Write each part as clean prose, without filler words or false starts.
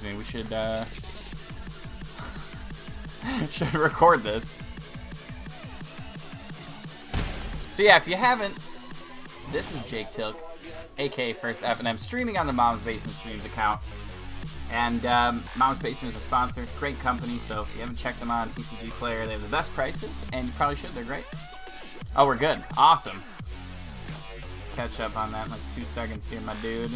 me, we should should record this. So yeah, if you haven't, this is Jake Tilk, aka First F, and I'm streaming on the Mom's Basement Streams account. And Mom's Basement is a sponsor, great company. So if you haven't checked them out on TCG Player, they have the best prices, and you probably should. They're great. Oh, we're good. Awesome. Catch up on that in like 2 seconds here, my dude.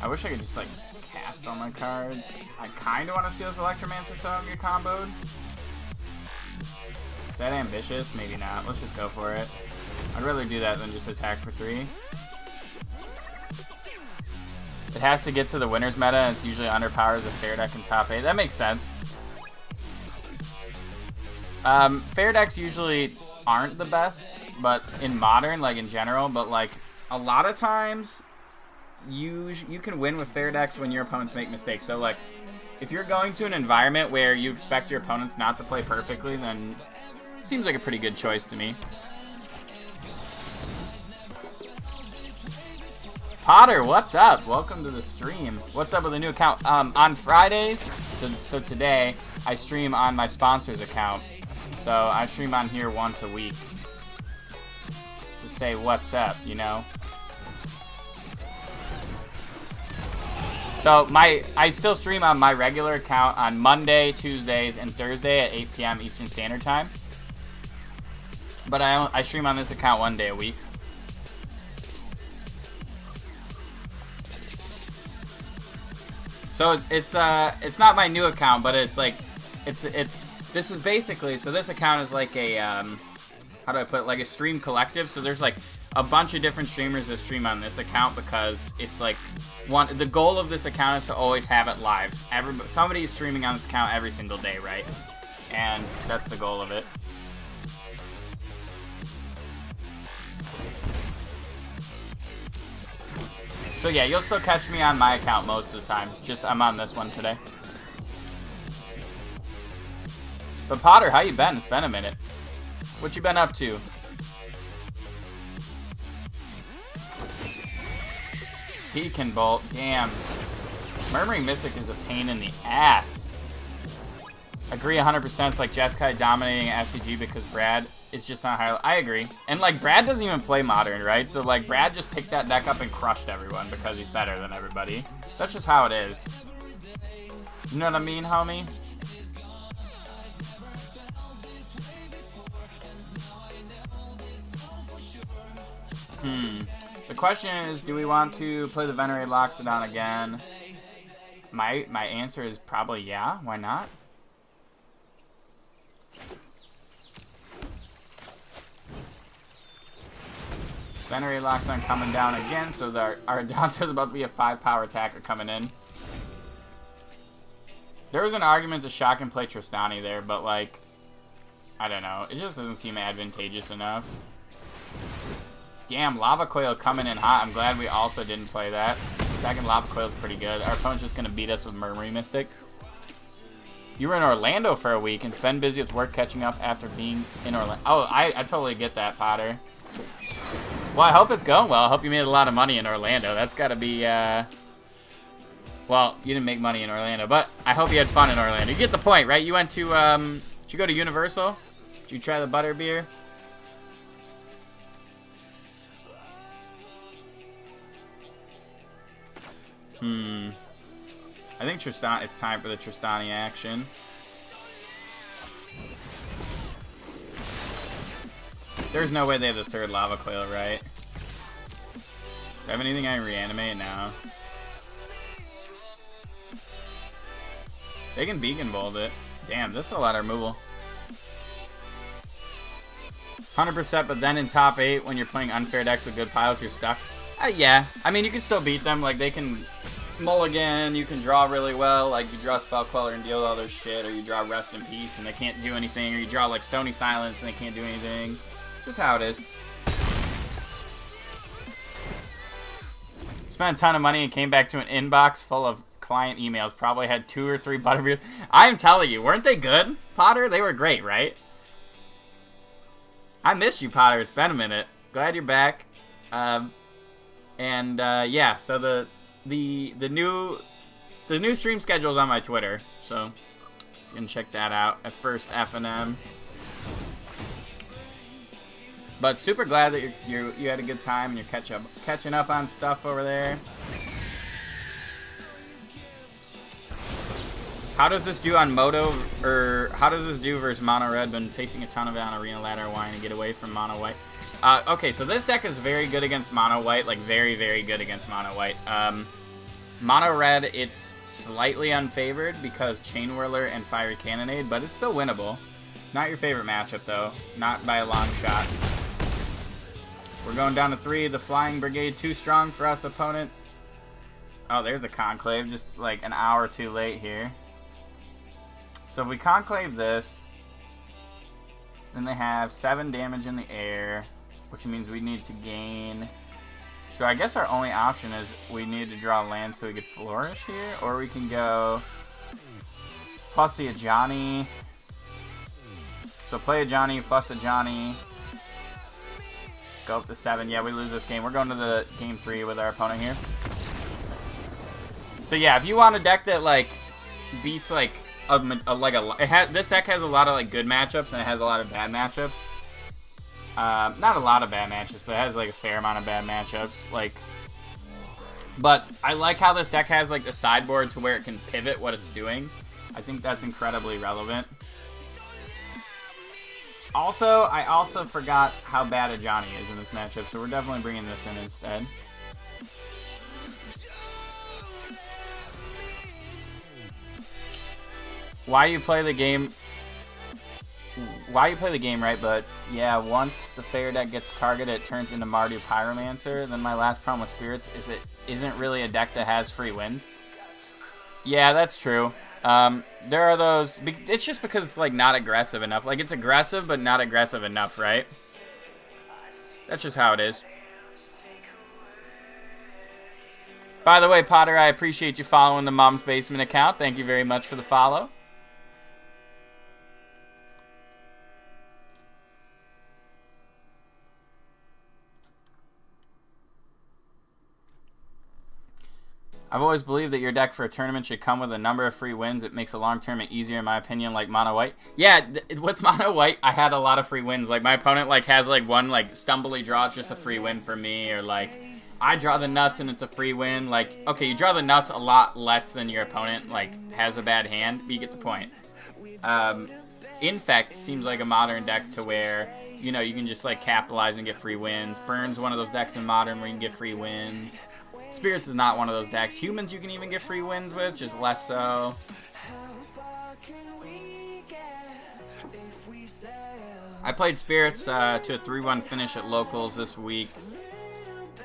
I wish I could just like cast all my cards. I kind of want to steal this Electromancer so I don't get comboed. Is that ambitious? Maybe not. Let's just go for it. I'd rather do that than just attack for 3. It has to get to the winner's meta, and it's usually underpowers a fair deck in top 8. That makes sense. Fair decks usually aren't the best, but in modern, like in general, but like a lot of times you can win with fair decks when your opponents make mistakes. So like if you're going to an environment where you expect your opponents not to play perfectly, then it seems like a pretty good choice to me. Potter, what's up? Welcome to the stream. What's up with the new account? On Fridays, so today, I stream on my sponsor's account. So I stream on here once a week. To say what's up, you know? So I still stream on my regular account on Monday, Tuesdays, and Thursday at 8 p.m. Eastern Standard Time. But I stream on this account 1 day a week. So it's not my new account, but it's like this is basically, so this account is like a how do I put it, like a stream collective. So there's like a bunch of different streamers that stream on this account because it's like the goal of this account is to always have it live. Somebody is streaming on this account every single day, right? And that's the goal of it. So yeah, you'll still catch me on my account most of the time. Just I'm on this one today. But Potter, how you been? It's been a minute. What you been up to? Pecan Bolt, damn. Murmuring Mystic is a pain in the ass. Agree 100%. It's like Jeskai dominating SCG because Brad is just not high. I agree. And like Brad doesn't even play Modern, right? So like Brad just picked that deck up and crushed everyone because he's better than everybody. That's just how it is. You know what I mean, homie? The question is, do we want to play the Venerate Loxodon again? My answer is probably yeah. Why not? Venerate Loxodon coming down again, so our Dante's about to be a 5-power attacker coming in. There was an argument to shock and play Tristani there, but like, I don't know. It just doesn't seem advantageous enough. Damn, Lava Coil coming in hot. I'm glad we also didn't play that. Second Lava Coil is pretty good. Our opponent's just going to beat us with Murmuring Mystic. You were in Orlando for a week and been busy with work catching up after being in Orlando. Oh, I totally get that, Potter. Well, I hope it's going well. I hope you made a lot of money in Orlando. That's got to be, well, you didn't make money in Orlando, but I hope you had fun in Orlando. You get the point, right? You went to, did you go to Universal? Did you try the butterbeer? I think Tristan. It's time for the Tristani action. There's no way they have the third Lava Coil, right? Do I have anything I can reanimate now? They can Beacon Bolt it. Damn, this is a lot of removal. 100%, but then in top 8, when you're playing unfair decks with good pilots, you're stuck. Yeah, I mean, you can still beat them. Like, they can mulligan, you can draw really well. Like, you draw Spell Queller and deal with all their shit, or you draw Rest in Peace and they can't do anything, or you draw, like, Stony Silence and they can't do anything. Just how it is. Spent a ton of money and came back to an inbox full of client emails. Probably had 2 or 3 butterbeers. I'm telling you, weren't they good, Potter? They were great, right? I missed you, Potter. It's been a minute. Glad you're back. And yeah, so the new stream schedule is on my Twitter, so you can check that out at First F&M. But super glad that you had a good time and you're catching up on stuff over there. How does this do on Moto, or how does this do versus Mono Red? Been facing a ton of it on Arena Ladder, wanting to get away from Mono White. Okay, so this deck is very good against Mono White, like very, very good against Mono White. Mono Red, it's slightly unfavored because Chain Whirler and Fiery Cannonade, but it's still winnable. Not your favorite matchup, though. Not by a long shot. We're going down to 3. The Flying Brigade, too strong for us, opponent. Oh, there's the Conclave, just like an hour too late here. So if we Conclave this, then they have 7 damage in the air, which means we need to gain... So I guess our only option is we need to draw land so we could Flourish here, or we can go plus the Ajani. So play Ajani plus Ajani. Go up to 7. Yeah, we lose this game. We're going to the game 3 with our opponent here. So yeah, if you want a deck that like beats like this deck has a lot of like good matchups and it has a lot of bad matchups. Not a lot of bad matchups, but it has like a fair amount of bad matchups. Like, but I like how this deck has like the sideboard to where it can pivot what it's doing. I think that's incredibly relevant. Also, I also forgot how bad Ajani is in this matchup, so we're definitely bringing this in instead. Why you play the game right, but yeah, once the Fair deck gets targeted, it turns into Mardu Pyromancer. Then my last problem with Spirits is it isn't really a deck that has free wins. Yeah, that's true. There are those... It's just because it's, like, not aggressive enough. Like, it's aggressive, but not aggressive enough, right? That's just how it is. By the way, Potter, I appreciate you following the Mom's Basement account. Thank you very much for the follow. I've always believed that your deck for a tournament should come with a number of free wins. It makes a long tournament easier, in my opinion, like Mono White. Yeah, with Mono White, I had a lot of free wins. Like, my opponent, like, has, like, one, like, stumbly draw. It's just a free win for me. Or, like, I draw the nuts and it's a free win. Like, okay, you draw the nuts a lot less than your opponent, like, has a bad hand, but you get the point. Infect seems like a modern deck to where, you know, you can just, like, capitalize and get free wins. Burn's one of those decks in Modern where you can get free wins. Spirits is not one of those decks. Humans you can even get free wins with, just less so. I played Spirits to a 3-1 finish at Locals this week.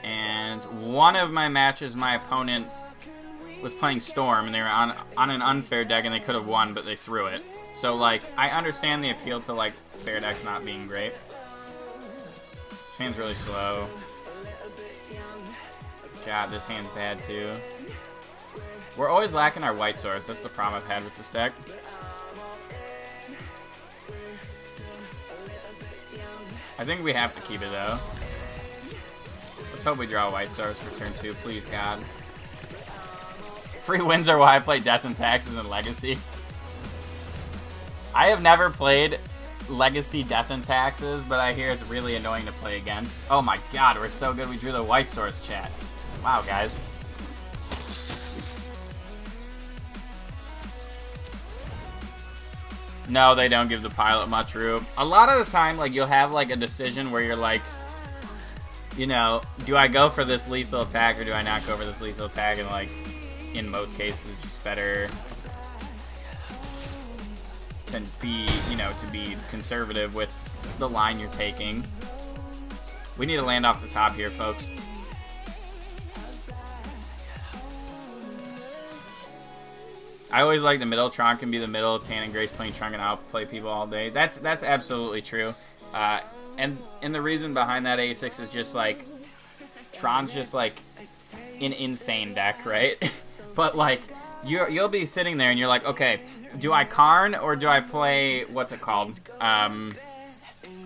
And one of my matches, my opponent was playing Storm, and they were on an unfair deck, and they could have won, but they threw it. So, like, I understand the appeal to, like, fair decks not being great. This hand's really slow. God, this hand's bad too. We're always lacking our white source. That's the problem I've had with this deck. I think we have to keep it though. Let's hope we draw a white source for turn 2. Please, God. Free wins are why I play Death and Taxes and Legacy. I have never played Legacy Death and Taxes, but I hear it's really annoying to play against. Oh my God, we're so good we drew the white source, chat. Wow, guys. No, they don't give the pilot much room. A lot of the time, like, you'll have, like, a decision where you're like, you know, do I go for this lethal attack or do I not go for this lethal attack? And, like, in most cases, it's just better to be, you know, to be conservative with the line you're taking. We need to land off the top here, folks. I always like the middle. Tron can be the middle. Tan and Grace playing Tron and I'll play people all day. That's absolutely true. And the reason behind that A6 is just like Tron's just like an insane deck, right? But like you'll be sitting there and you're like, okay, do I Karn or do I play what's it called?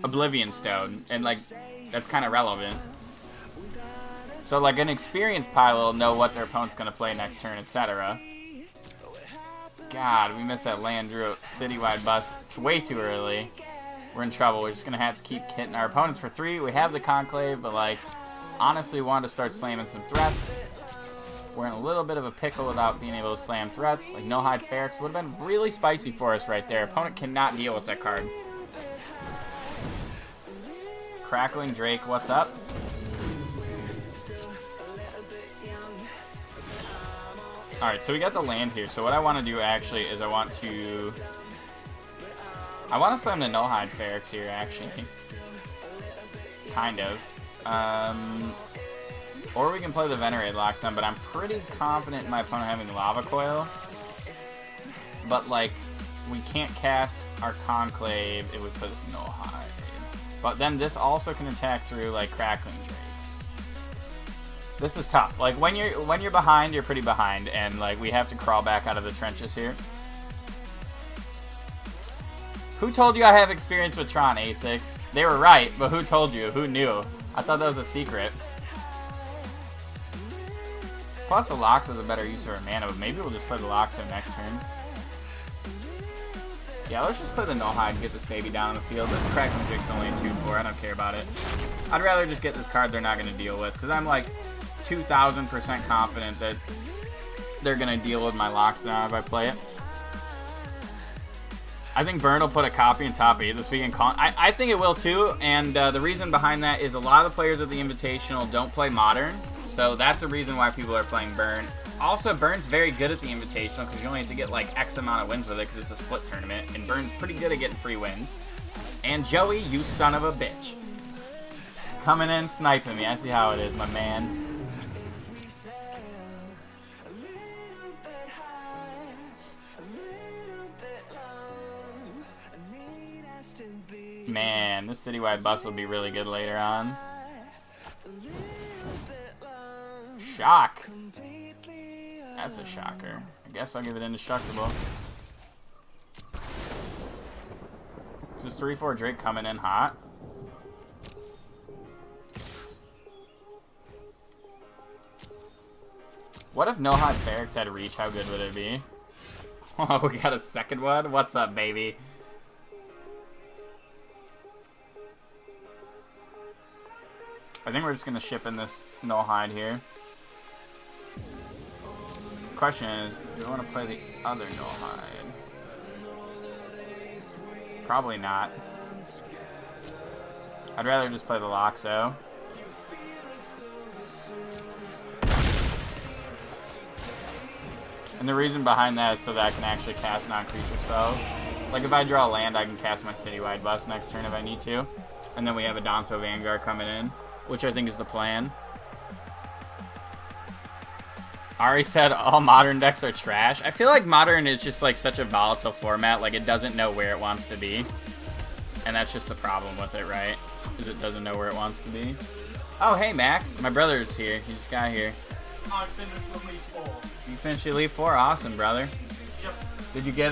Oblivion Stone, and like that's kind of relevant. So like an experienced pilot will know what their opponent's going to play next turn, etc. God, we missed that land, drew a citywide bust way too early. We're in trouble. We're just going to have to keep hitting our opponents for 3. We have the Conclave, but like, honestly, we wanted to start slamming some threats. We're in a little bit of a pickle without being able to slam threats. Like No Hide Ferrex would have been really spicy for us right there. Opponent cannot deal with that card. Crackling Drake, what's up? Alright, so we got the land here. So what I want to do actually is I want to slam the No Hide Ferrex here actually. Kind of. Or we can play the Venerate Lockstone, but I'm pretty confident in my opponent having Lava Coil. But like, we can't cast our Conclave if we put this No Hide. But then this also can attack through like Crackling Drakes. This is tough. Like when you're behind, you're pretty behind, and like we have to crawl back out of the trenches here. Who told you I have experience with Tron, A6? They were right, but who told you? Who knew? I thought that was a secret. Plus the Lox is a better use of our mana, but maybe we'll just play the Lox in next turn. Yeah, let's just play the No Hide and get this baby down on the field. This Crackling Drake's only a 2/4. I don't care about it. I'd rather just get this card they're not going to deal with, because I'm like 2,000% confident that they're going to deal with my Lox now if I play it. I think Burn will put a copy in top 8 this week and I think it will too, and the reason behind that is a lot of the players at the Invitational don't play Modern, so that's the reason why people are playing Burn. Also, Burn's very good at the Invitational because you only have to get like X amount of wins with it because it's a split tournament, and Burn's pretty good at getting free wins. And Joey, you son of a bitch. Coming in, sniping me. I see how it is, my man. Man, this citywide bus will be really good later on. Shock. That's a shocker. I guess I'll give it indestructible. Is this 3/4 Drake coming in hot? What if No Hide Ferrex had reach? How good would it be? Oh, we got a second one? What's up, baby? I think we're just going to ship in this No Hide here. Question is, do we want to play the other No Hide? Probably not. I'd rather just play the Loxo. And the reason behind that is so that I can actually cast non-creature spells. Like if I draw a land, I can cast my Citywide Bust next turn if I need to. And then we have a Danto Vanguard coming in, which I think is the plan. Ari said all Modern decks are trash. I feel like Modern is just like such a volatile format. Like it doesn't know where it wants to be. And that's just the problem with it, right? Is it doesn't know where it wants to be. Oh, hey Max. My brother is here. He just got here. I finished Elite 4. You finished Elite 4? Awesome, brother. Yep. Did you get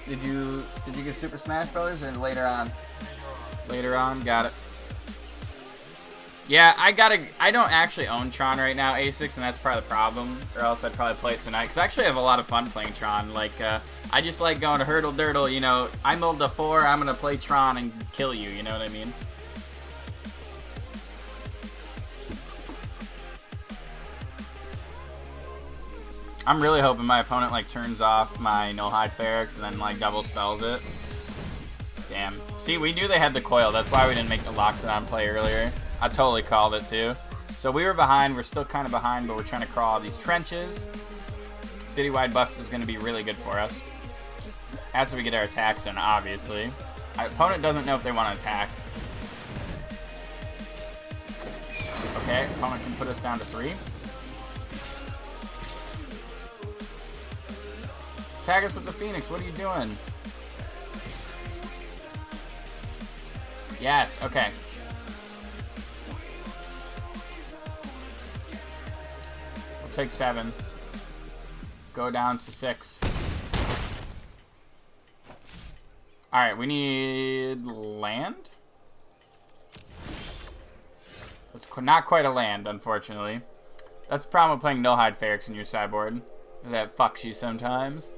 did you get Super Smash Brothers or later on? Later on, got it. Yeah, I don't actually own Tron right now, A6, and that's probably the problem. Or else I'd probably play it tonight. Because I actually have a lot of fun playing Tron. Like, I just like going to hurdle dirdle, you know. I milled the 4, I'm going to play Tron and kill you, you know what I mean? I'm really hoping my opponent, like, turns off my No Hide Ferrex and then, like, double spells it. Damn. See, we knew they had the coil. That's why we didn't make the Loxodon play earlier. I totally called it too. So we were behind. We're still kind of behind, but we're trying to crawl these trenches. Citywide Bust is going to be really good for us. After we get our attacks in, obviously. Our opponent doesn't know if they want to attack. Okay, opponent can put us down to 3. Attack us with the Phoenix. What are you doing? Yes, okay. Take 7. Go down to 6. Alright, we need land? It's not quite a land, unfortunately. That's the problem with playing no hide Ferrex in your sideboard, is that it fucks you sometimes.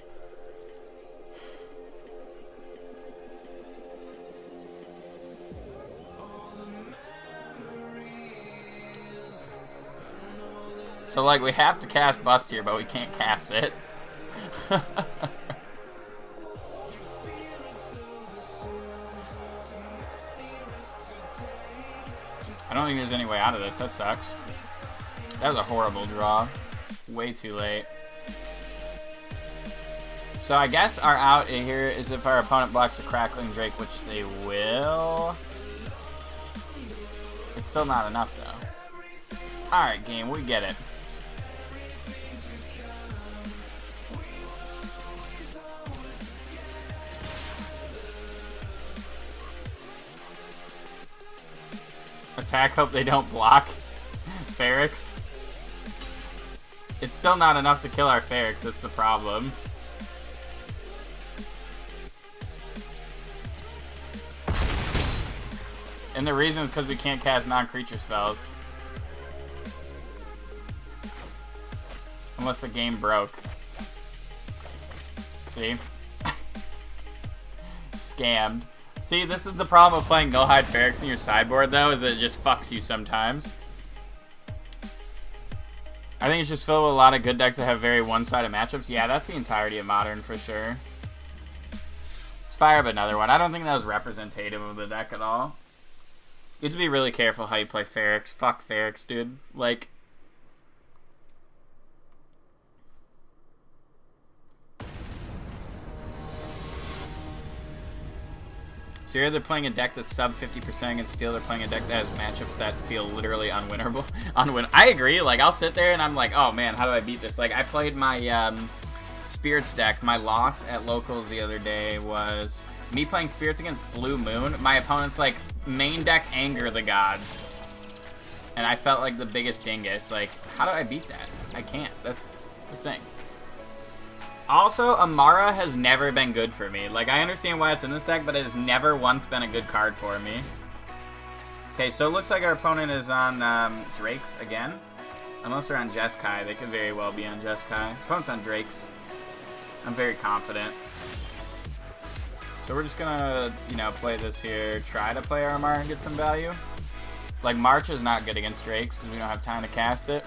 So, like, we have to cast Bust here, but we can't cast it. I don't think there's any way out of this. That sucks. That was a horrible draw. Way too late. So I guess our out here is if our opponent blocks a Crackling Drake, which they will. It's still not enough, though. Alright, game. We get it. Attack, hope they don't block Ferrex. It's still not enough to kill our Ferrex, that's the problem. And the reason is because we can't cast non-creature spells. Unless the game broke. See? Scammed. See, this is the problem with playing No Hide Ferrex in your sideboard, though, is that it just fucks you sometimes. I think it's just filled with a lot of good decks that have very one-sided matchups. Yeah, that's the entirety of Modern, for sure. Let's fire up another one. I don't think that was representative of the deck at all. You have to be really careful how you play Ferrex. Fuck Ferrex, dude. Like... So you're either playing a deck that's sub 50% against field, or playing a deck that has matchups that feel literally unwinnable. I agree. Like, I'll sit there and I'm like, oh man, how do I beat this? Like, I played my Spirits deck. My loss at Locals the other day was me playing Spirits against Blue Moon. My opponent's like, main deck Anger the Gods. And I felt like the biggest dingus. Like, how do I beat that? I can't. That's the thing. Also, Amara has never been good for me. Like, I understand why it's in this deck, but it has never once been a good card for me. Okay, so it looks like our opponent is on Drakes again. Unless they're on Jeskai. They could very well be on Jeskai. Opponent's on Drakes. I'm very confident. So we're just gonna, you know, play this here. Try to play our Amara and get some value. Like, March is not good against Drakes because we don't have time to cast it.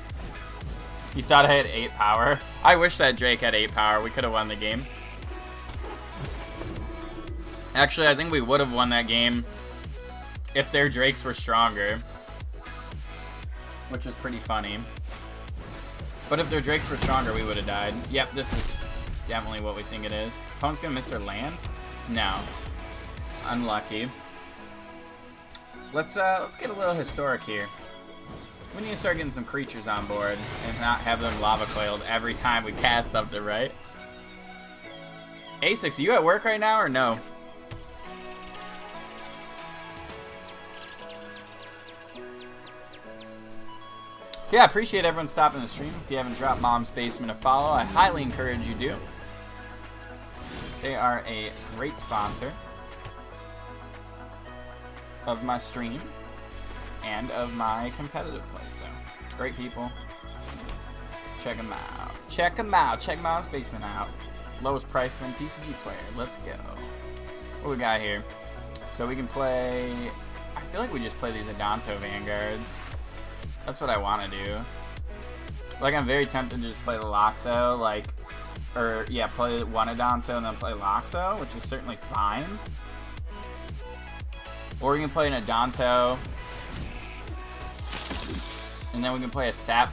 You thought I had 8 power? I wish that Drake had 8 power. We could have won the game. Actually, I think we would have won that game if their Drakes were stronger. Which is pretty funny. But if their Drakes were stronger, we would have died. Yep, this is definitely what we think it is. Opponent's gonna miss their land? No. Unlucky. Let's get a little historic here. We need to start getting some creatures on board and not have them lava coiled every time we cast something, right? A6, are you at work right now or no? So yeah, I appreciate everyone stopping the stream. If you haven't dropped Mom's Basement a follow, I highly encourage you do. They are a great sponsor of my stream and of my competitive play, so great people. Check them out. Check them out. Check Mom's Basement out. Lowest price in TCG player. Let's go. What we got here? So we can play... I feel like we just play these Adanto Vanguards. That's what I want to do. Like, I'm very tempted to just play the Loxo, like... Or, yeah, play one Adanto and then play Loxo, which is certainly fine. Or we can play an Adanto... And then we can play a Sap.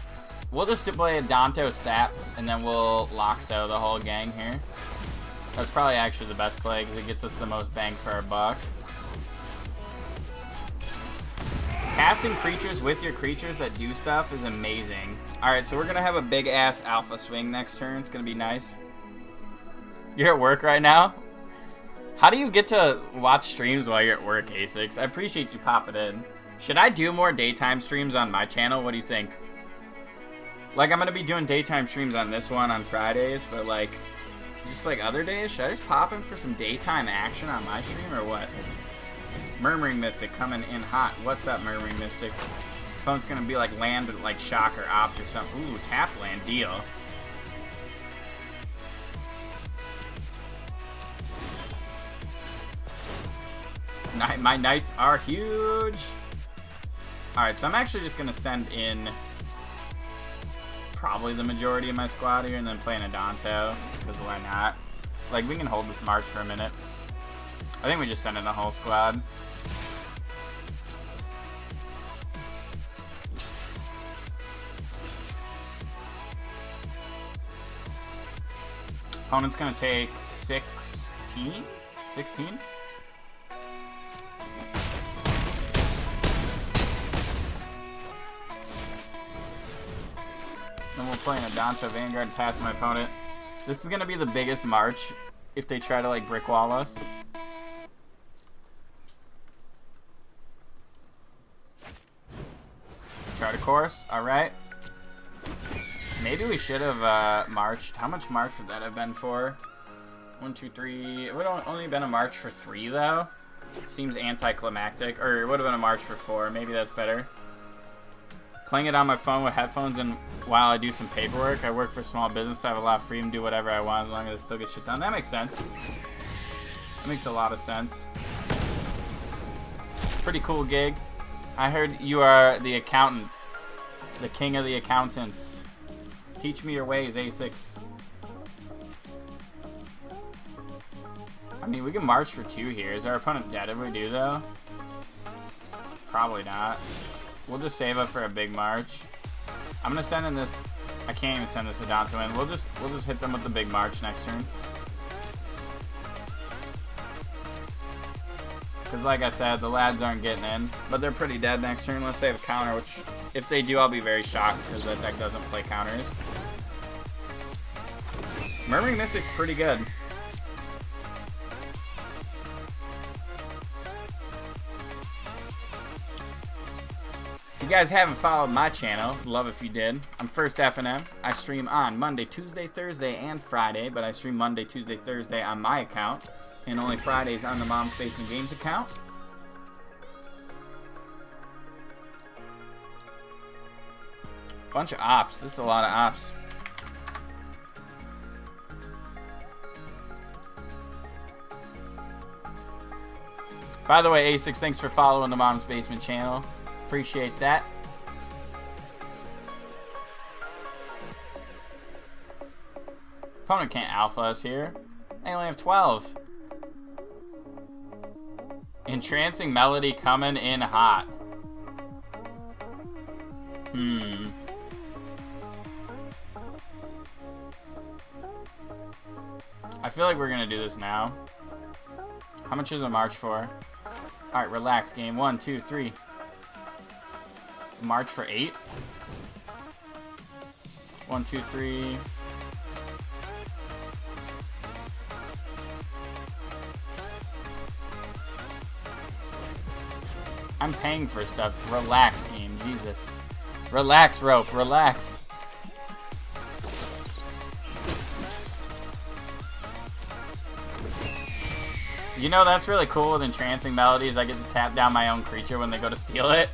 We'll just play a Danto Sap, and then we'll Loxo the whole gang here. That's probably actually the best play, because it gets us the most bang for our buck. Casting creatures with your creatures that do stuff is amazing. Alright, so we're going to have a big-ass alpha swing next turn. It's going to be nice. You're at work right now? How do you get to watch streams while you're at work, A6? I appreciate you popping in. Should I do more daytime streams on my channel? What do you think? Like, I'm going to be doing daytime streams on this one on Fridays, but, like, just, like, other days? Should I just pop in for some daytime action on my stream, or what? Murmuring Mystic coming in hot. What's up, Murmuring Mystic? Opponent's gonna be like land with like shock or opt or something. Ooh, tap land deal. My knights are huge. Alright, so I'm actually just gonna send in probably the majority of my squad here and then play an Adanto, because why not? Like, we can hold this march for a minute. I think we just send in the whole squad. Opponent's gonna take 16? 16? Then we'll play an Adanto Vanguard past my opponent. This is gonna be the biggest march if they try to like brick wall us. Chart a course, alright. Maybe we should have marched. How much march would that have been for? 1, 2, 3. It would have only been a march for 3 though. Seems anticlimactic. Or it would have been a march for 4. Maybe that's better. Playing it on my phone with headphones and while I do some paperwork. I work for a small business, so I have a lot of freedom to do whatever I want as long as I still get shit done. That makes sense. That makes a lot of sense. Pretty cool gig. I heard you are the accountant. The king of the accountants. Teach me your ways, A6. I mean, we can march for 2 here. Is our opponent dead if we do, though? Probably not. We'll just save up for a big march. I'm gonna send in this. I can't even send this Adanto in. We'll just hit them with the big march next turn. Because like I said, the lads aren't getting in, but they're pretty dead next turn unless they have a counter. Which, if they do, I'll be very shocked because that deck doesn't play counters. Murmuring Mystic's pretty good. If you guys haven't followed my channel, love if you did. I'm First F&M. I stream on Monday, Tuesday, Thursday, and Friday, but I stream Monday, Tuesday, Thursday on my account, and only Fridays on the Mom's Basement Games account. Bunch of ops. This is a lot of ops. By the way, A6, thanks for following the Mom's Basement channel. Appreciate that. Opponent can't alpha us here. They only have 12. Entrancing Melody coming in hot. I feel like we're gonna do this now. How much is a march for? Alright, relax game. 1, 2, 3. March for 8. 1, 2, 3. I'm paying for stuff. Relax game. Jesus. Relax, rope. Relax. You know, that's really cool with Entrancing Melodies. I get to tap down my own creature when they go to steal it.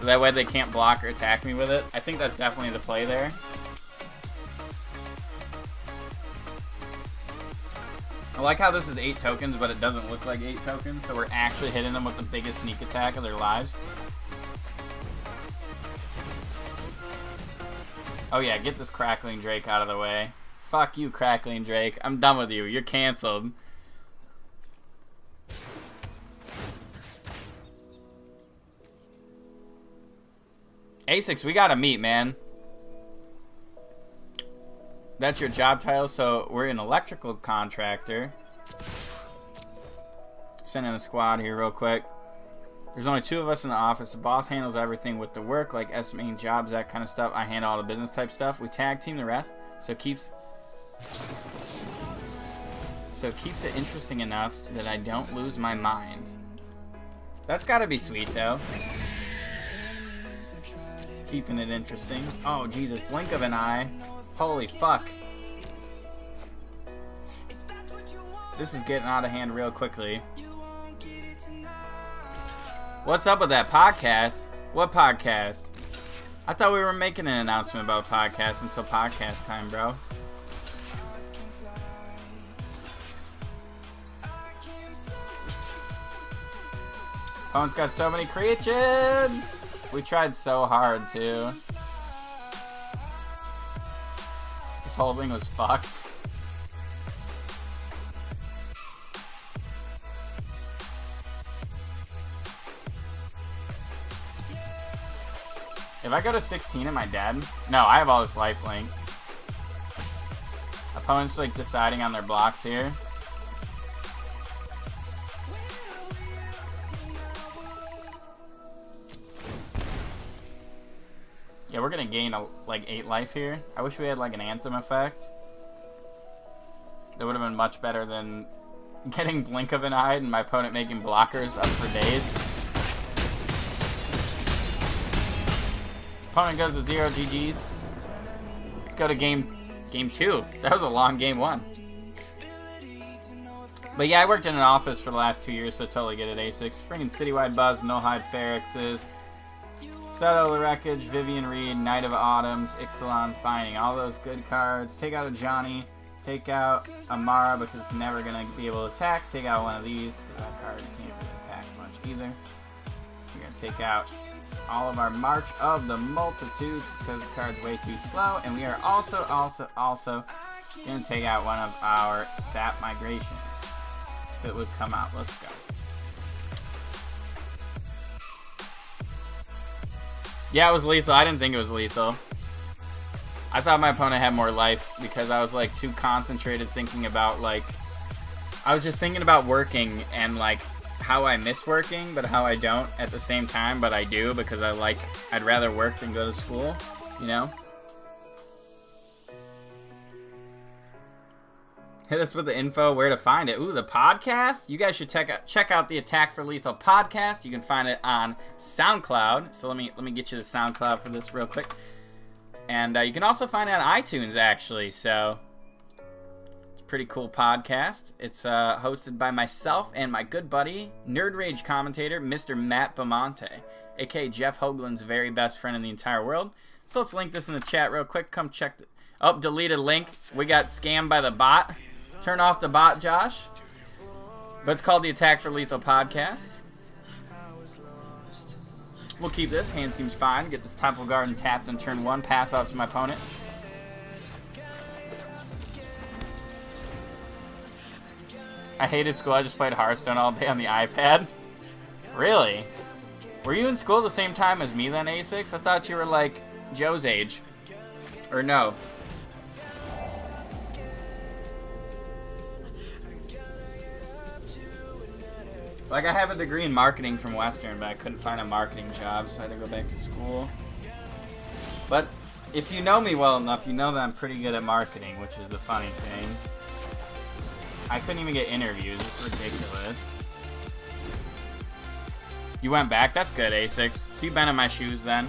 So that way they can't block or attack me with it. I think that's definitely the play there. I like how this is 8 tokens, but it doesn't look like 8 tokens. So we're actually hitting them with the biggest sneak attack of their lives. Oh yeah, get this Crackling Drake out of the way. Fuck you, Crackling Drake. I'm done with you. You're canceled. A6, we gotta meet, man. That's your job title, so we're an electrical contractor. Send in a squad here real quick. There's only 2 of us in the office. The boss handles everything with the work, like estimating jobs, that kind of stuff. I handle all the business type stuff. We tag team the rest, so it keeps it interesting enough so that I don't lose my mind. That's gotta be sweet, though. Keeping it interesting. Oh, Jesus. Blink of an eye. Holy fuck. This is getting out of hand real quickly. What's up with that podcast? What podcast? I thought we were making an announcement about podcasts until podcast time, bro. Opponent's got so many creatures! We tried so hard, too. This whole thing was fucked. If I go to 16, am I dead? No, I have all this lifelink. Opponent's like deciding on their blocks here. Yeah, we're gonna gain like 8 life here. I wish we had like an anthem effect. That would have been much better than getting blink of an eye and my opponent making blockers up for days. Opponent goes to 0 GG's. Let's go to game 2. That was a long game 1. But yeah, I worked in an office for the last 2 years, so totally get it, A6. Bringing Citywide Buzz, No Hide Ferrex's, Seto the Wreckage, Vivian Reed, Knight of Autumns, Ixalan's Binding. All those good cards. Take out a Johnny. Take out Amara because it's never going to be able to attack. Take out one of these because that card can't really attack much either. We're going to take out all of our March of the Multitudes because the card's way too slow. And we are also going to take out one of our Sap Migrations that would come out. Let's go. Yeah, it was lethal. I didn't think it was lethal. I thought my opponent had more life because I was like too concentrated thinking about like... I was just thinking about working and like how I miss working, but how I don't at the same time, but I do because I'd rather work than go to school, you know? Hit us with the info where to find it. Ooh, the podcast? You guys should check out the Attack for Lethal podcast. You can find it on SoundCloud. So let me get you the SoundCloud for this real quick. And you can also find it on iTunes, actually. So it's a pretty cool podcast. It's hosted by myself and my good buddy, Nerd Rage commentator, Mr. Matt Bamonte, aka Jeff Hoagland's very best friend in the entire world. So let's link this in the chat real quick. Come check the... Oh, deleted link. We got scammed by the bot. Turn off the bot, Josh. But it's called the Attack for Lethal podcast. We'll keep this. Hand seems fine. Get this Temple Garden tapped on turn 1. Pass off to my opponent. I hated school. I just played Hearthstone all day on the iPad. Really? Were you in school the same time as me then, A6? I thought you were like Joe's age. Or no. Like, I have a degree in marketing from Western, but I couldn't find a marketing job, so I had to go back to school. But if you know me well enough, you know that I'm pretty good at marketing, which is the funny thing. I couldn't even get interviews. It's ridiculous. You went back? That's good, A6. So you've been in my shoes then.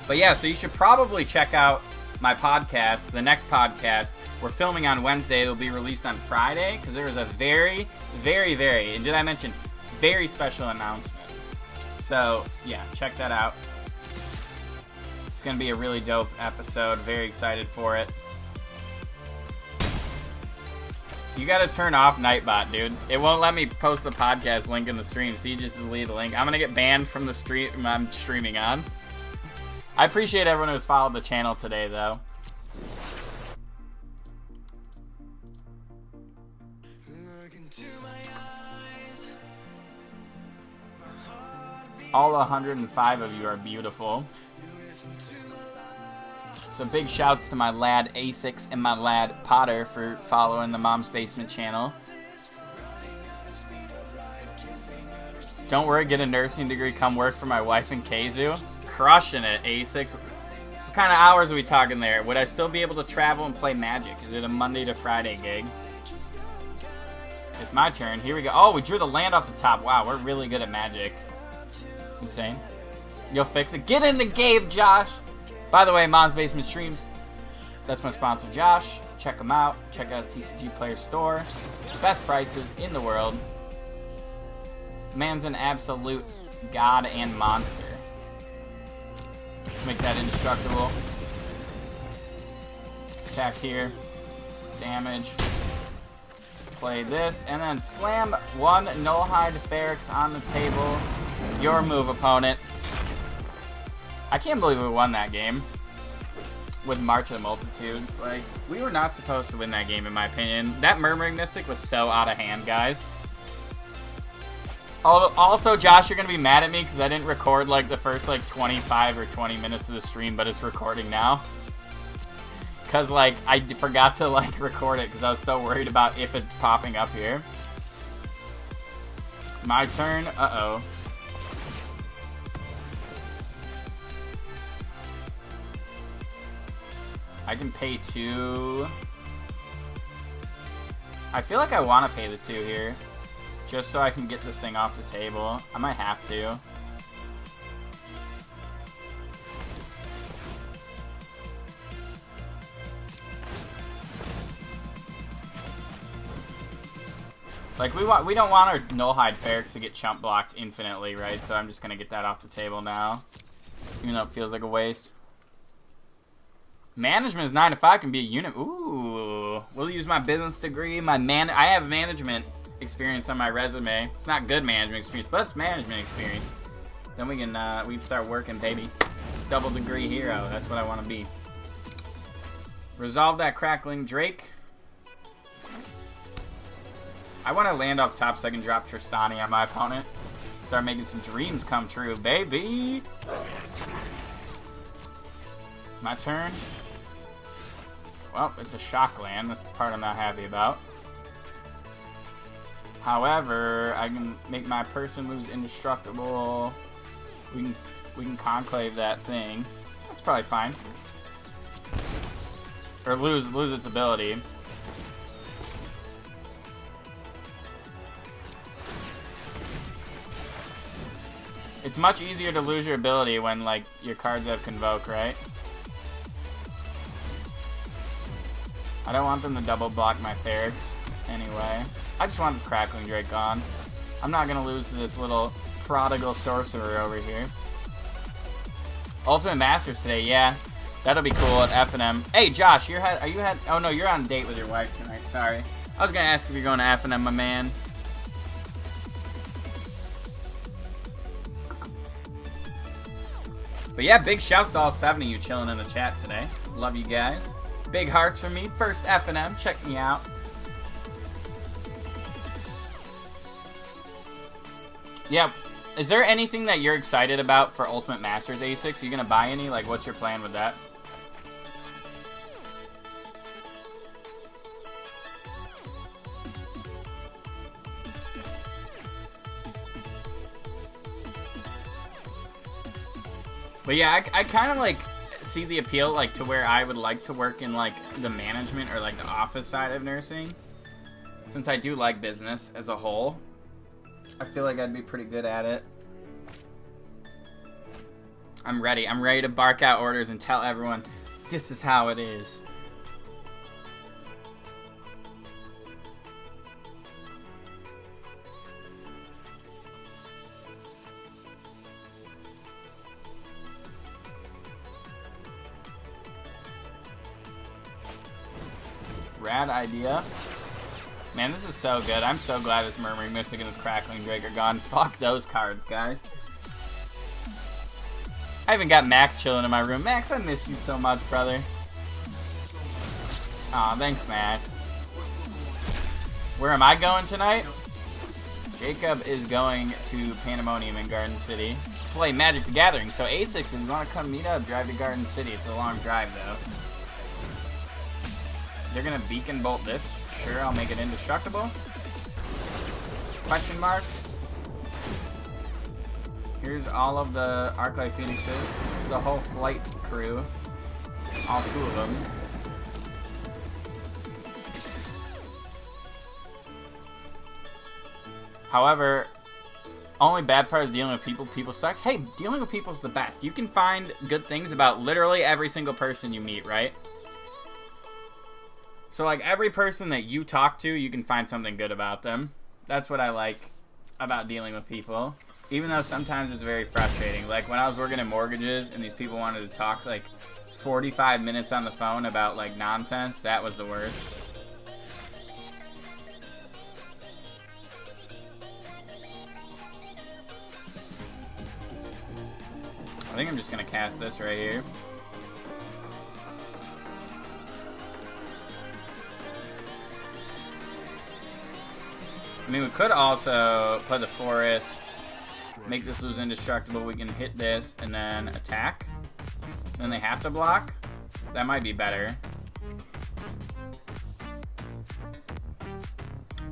But yeah, so you should probably check out my podcast, the next podcast. We're filming on Wednesday. It'll be released on Friday because there was a very, and did I mention, very special announcement. So, yeah, check that out. It's going to be a really dope episode. Very excited for it. You got to turn off Nightbot, dude. It won't let me post the podcast link in the stream, so you just delete the link. I'm going to get banned from the stream I'm streaming on. I appreciate everyone who's followed the channel today, though. All 105 of you are beautiful. So big shouts to my lad A6 and my lad Potter for following the Mom's Basement channel. Don't worry, get a nursing degree, come work for my wife in Kazoo. Crushing it, A6. What kind of hours are we talking there? Would I still be able to travel and play Magic? Is it a Monday to Friday gig? It's my turn. Here we go. Oh, we drew the land off the top. Wow, we're really good at Magic. It's insane. You'll fix it. Get in the game, Josh! By the way, Mom's Basement streams. That's my sponsor, Josh. Check him out. Check out his TCG Player Store. The best prices in the world. Man's an absolute god and monster. Let's make that indestructible. Attack here. Damage. Play this, and then slam one Nullhide Ferrex on the table. Your move, opponent. I can't believe we won that game with March of the Multitudes. Like, we were not supposed to win that game, in my opinion. That Murmuring Mystic was so out of hand, guys. Also, Josh, you're going to be mad at me because I didn't record, like, the first, like, 25 or 20 minutes of the stream, but it's recording now. Because, like, I forgot to, like, record it because I was so worried about if it's popping up here. My turn. Uh-oh. I can pay 2. I feel like I want to pay the 2 here. Just so I can get this thing off the table. I might have to. Like, we don't want our Nullhide Ferrex to get chump blocked infinitely, right? So I'm just gonna get that off the table now. Even though it feels like a waste. Management is 9 to 5, can be a unit. Ooh. We'll use my business degree. I have management experience on my resume. It's not good management experience, but it's management experience. Then we can start working, baby. Double degree hero. That's what I want to be. Resolve that Crackling Drake. I want to land off top so I can drop Tristani on my opponent. Start making some dreams come true, baby. My turn. Well, it's a shock land. That's the part I'm not happy about. However, I can make my person lose indestructible. We can conclave that thing. That's probably fine. Or lose its ability. It's much easier to lose your ability when, like, your cards have Convoke, right? I don't want them to double block my Ferrex anyway. I just want this Crackling Drake gone. I'm not gonna lose to this little prodigal sorcerer over here. Ultimate Masters today, yeah. That'll be cool at F&M. Hey, Josh, oh no, you're on a date with your wife tonight, sorry. I was gonna ask if you're going to F&M, my man. But yeah, big shouts to all 7 of you chilling in the chat today. Love you guys. Big hearts for me. First F&M. Check me out. Yeah. Is there anything that you're excited about for Ultimate Masters A6? Are you going to buy any? Like, what's your plan with that? But yeah, I kind of like see the appeal like to where I would like to work in like the management or like the office side of nursing. Since I do like business as a whole, I feel like I'd be pretty good at it. I'm ready. I'm ready to bark out orders and tell everyone this is how it is. Rad idea. Man, this is so good. I'm so glad this Murmuring Mystic and this Crackling Drake are gone. Fuck those cards, guys. I even got Max chilling in my room. Max, I miss you so much, brother. Aw, thanks, Max. Where am I going tonight? Jacob is going to Pandemonium in Garden City. Play Magic the Gathering. So A6, if you want to come meet up, drive to Garden City. It's a long drive, though. They're gonna beacon bolt this. Sure, I'll make it indestructible. Question mark. Here's all of the Arclight Phoenixes. The whole flight crew. All 2 of them. However, only bad part is dealing with people. People suck. Hey, dealing with people is the best. You can find good things about literally every single person you meet, right? So, like, every person that you talk to, you can find something good about them. That's what I like. about dealing with people, even though sometimes it's very frustrating. Like when I was working in mortgages and these people wanted to talk like 45 minutes on the phone about like nonsense, that was the worst. I think I'm just gonna cast this right here. I mean, we could also play the forest, make this lose indestructible. We can hit this and then attack. Then they have to block. That might be better.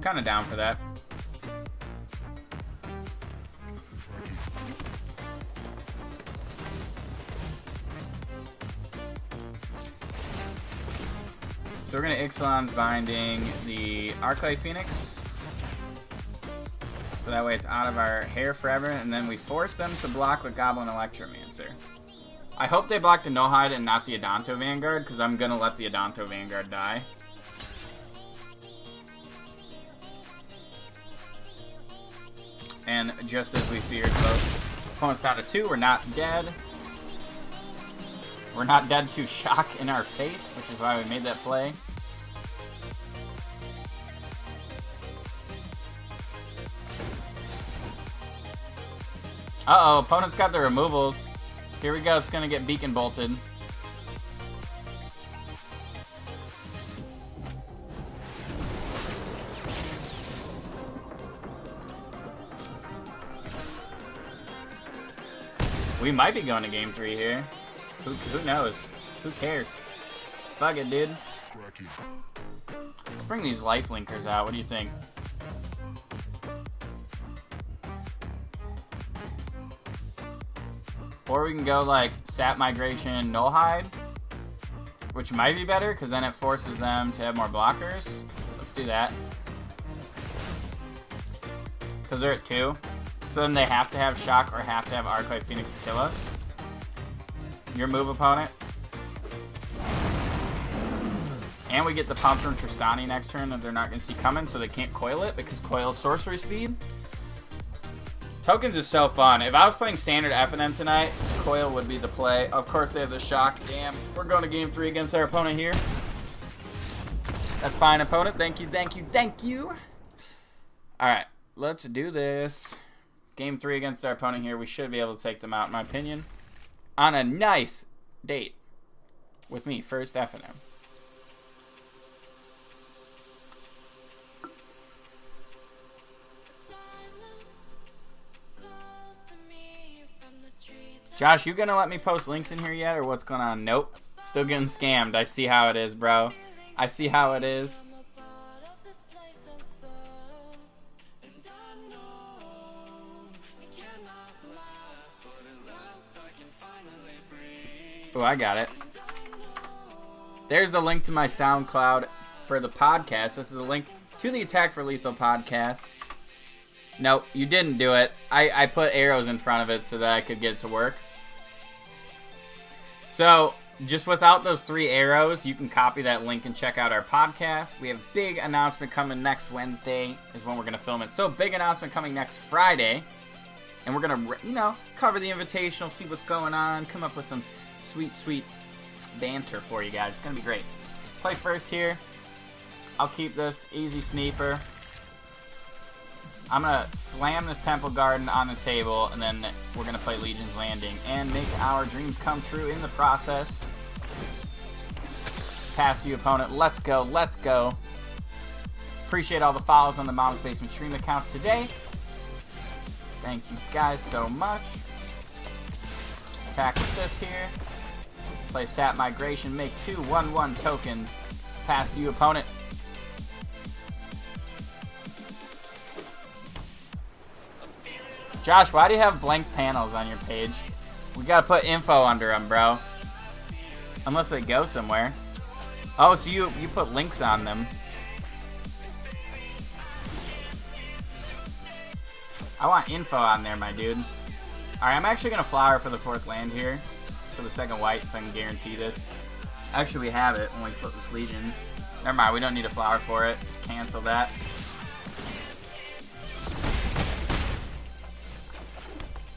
Kind of down for that. So we're going to Ixalan's Binding the Arclight Phoenix. So that way it's out of our hair forever, and then we force them to block with Goblin Electromancer. I hope they block the No-Hide and not the Adanto Vanguard, because I'm going to let the Adanto Vanguard die. And just as we feared, folks, opponent's down to 2, we're not dead. We're not dead to shock in our face, which is why we made that play. Uh-oh, opponent's got the removals. Here we go, it's gonna get beacon bolted. We might be going to game 3 here. Who knows? Who cares? Fuck it, dude. Let's bring these life linkers out. What do you think? Or we can go like Sap Migration Null Hide, which might be better because then it forces them to have more blockers. Let's do that. Because they're at 2. So then they have to have Shock or have to have Arclight Phoenix to kill us. Your move, opponent. And we get the pump from Tristani next turn that they're not going to see coming, so they can't coil it because coil is sorcery speed. Tokens is so fun. If I was playing standard FNM tonight, coil would be the play. Of course, they have the shock. Damn, we're going to game 3 against our opponent here. That's fine, opponent. Thank you, thank you, thank you. All right, let's do this. Game 3 against our opponent here. We should be able to take them out, in my opinion, on a nice date with me, first FNM. Josh, you gonna let me post links in here yet, or what's going on? Nope. Still getting scammed. I see how it is, bro. I see how it is. Oh, I got it. There's the link to my SoundCloud for the podcast. This is a link to the Attack for Lethal podcast. Nope, you didn't do it. I put arrows in front of it so that I could get it to work. So, just without those 3 arrows, you can copy that link and check out our podcast. We have a big announcement coming next Wednesday is when we're going to film it. So, big announcement coming next Friday. And we're going to, you know, cover the invitational, see what's going on, come up with some sweet, sweet banter for you guys. It's going to be great. Play first here. I'll keep this easy sniper. I'm going to slam this Temple Garden on the table, and then we're going to play Legion's Landing and make our dreams come true in the process. Pass you, opponent. Let's go. Let's go. Appreciate all the follows on the Mom's Basement stream account today. Thank you guys so much. Attack with this here. Play Sap Migration. Make 2 1/1 tokens. Pass you, opponent. Josh, why do you have blank panels on your page? We gotta put info under them, bro. Unless they go somewhere. Oh, so you put links on them. I want info on there, my dude. Alright, I'm actually gonna flower for the 4th land here. So the 2nd white, so I can guarantee this. Actually, we have it when we put this Legions. Never mind, we don't need a flower for it. Cancel that.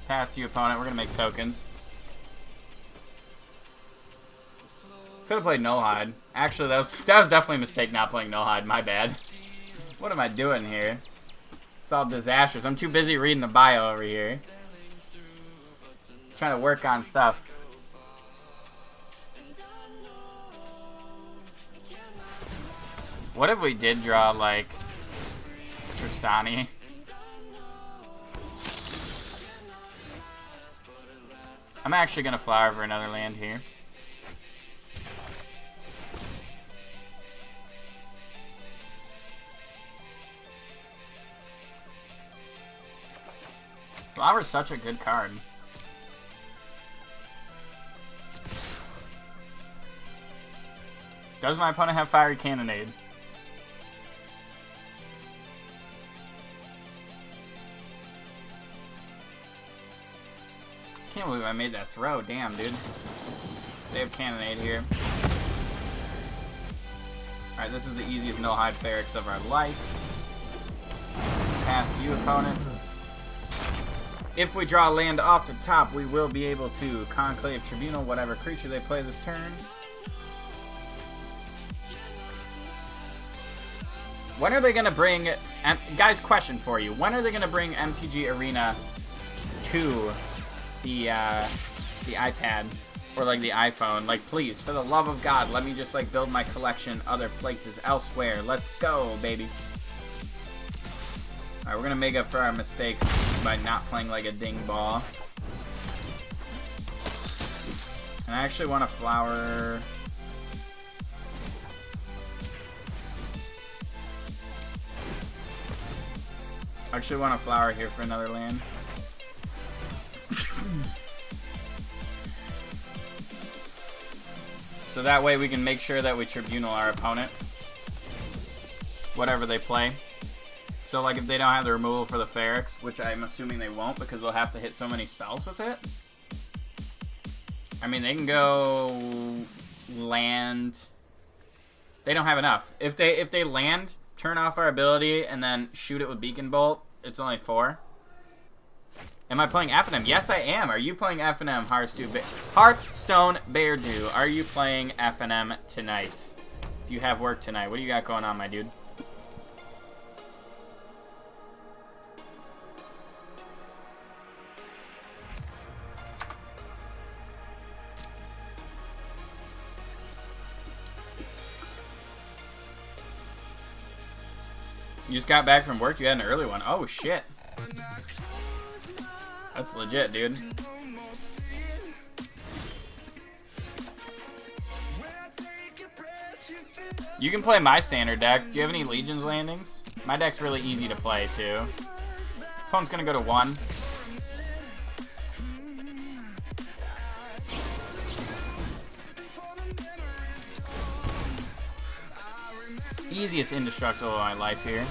Pass you, opponent. We're gonna make tokens. Could have played no hide. Actually, that was definitely a mistake not playing no hide. My bad. What am I doing here? It's all disastrous. I'm too busy reading the bio over here. Trying to work on stuff. What if we did draw, like, Tristani? I'm actually going to flower for another land here. Flower's such a good card. Does my opponent have Fiery Cannonade? Can't believe I made that throw. Damn, dude. They have Cannonade here. Alright, this is the easiest no-hide Ferrex of our life. Pass you, opponent. If we draw land off the top, we will be able to Conclave Tribunal whatever creature they play this turn. When are they going to bring... guys, question for you. When are they going to bring MTG Arena to the iPad or like the iPhone? Like, please, for the love of God, let me just like build my collection other places elsewhere. Let's go, baby. Alright, we're gonna make up for our mistakes by not playing like a ding ball. And I actually want to flower. I actually want to flower here for another land. So that way we can make sure that we tribunal our opponent. Whatever they play. So like if they don't have the removal for the Ferrex, which I'm assuming they won't because they'll have to hit so many spells with it. I mean, they can go land. They don't have enough. If they land, turn off our ability, and then shoot it with Beacon Bolt, it's only 4. Am I playing F&M? Yes, I am. Are you playing F&M, Hearthstone Beardew? Are you playing F&M tonight? Do you have work tonight? What do you got going on, my dude? You just got back from work? You had an early one. Oh, shit. That's legit, dude. You can play my standard deck. Do you have any Legions landings? My deck's really easy to play, too. Opponent's gonna go to 1. Easiest indestructible of my life here.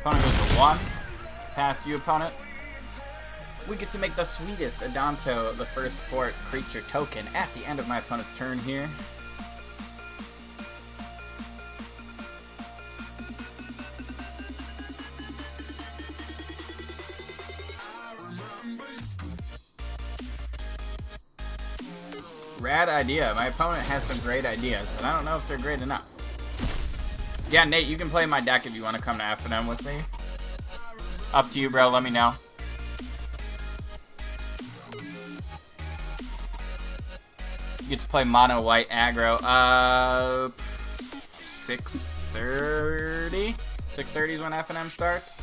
Opponent goes to 1. Past you, opponent. We get to make the sweetest Adanto, the first fort creature token at the end of my opponent's turn here. Rad idea. My opponent has some great ideas, but I don't know if they're great enough. Yeah, Nate, you can play my deck if you want to come to F&M with me. Up to you, bro. Let me know. You get to play mono white aggro. 6:30. 6:30 is when F&M starts.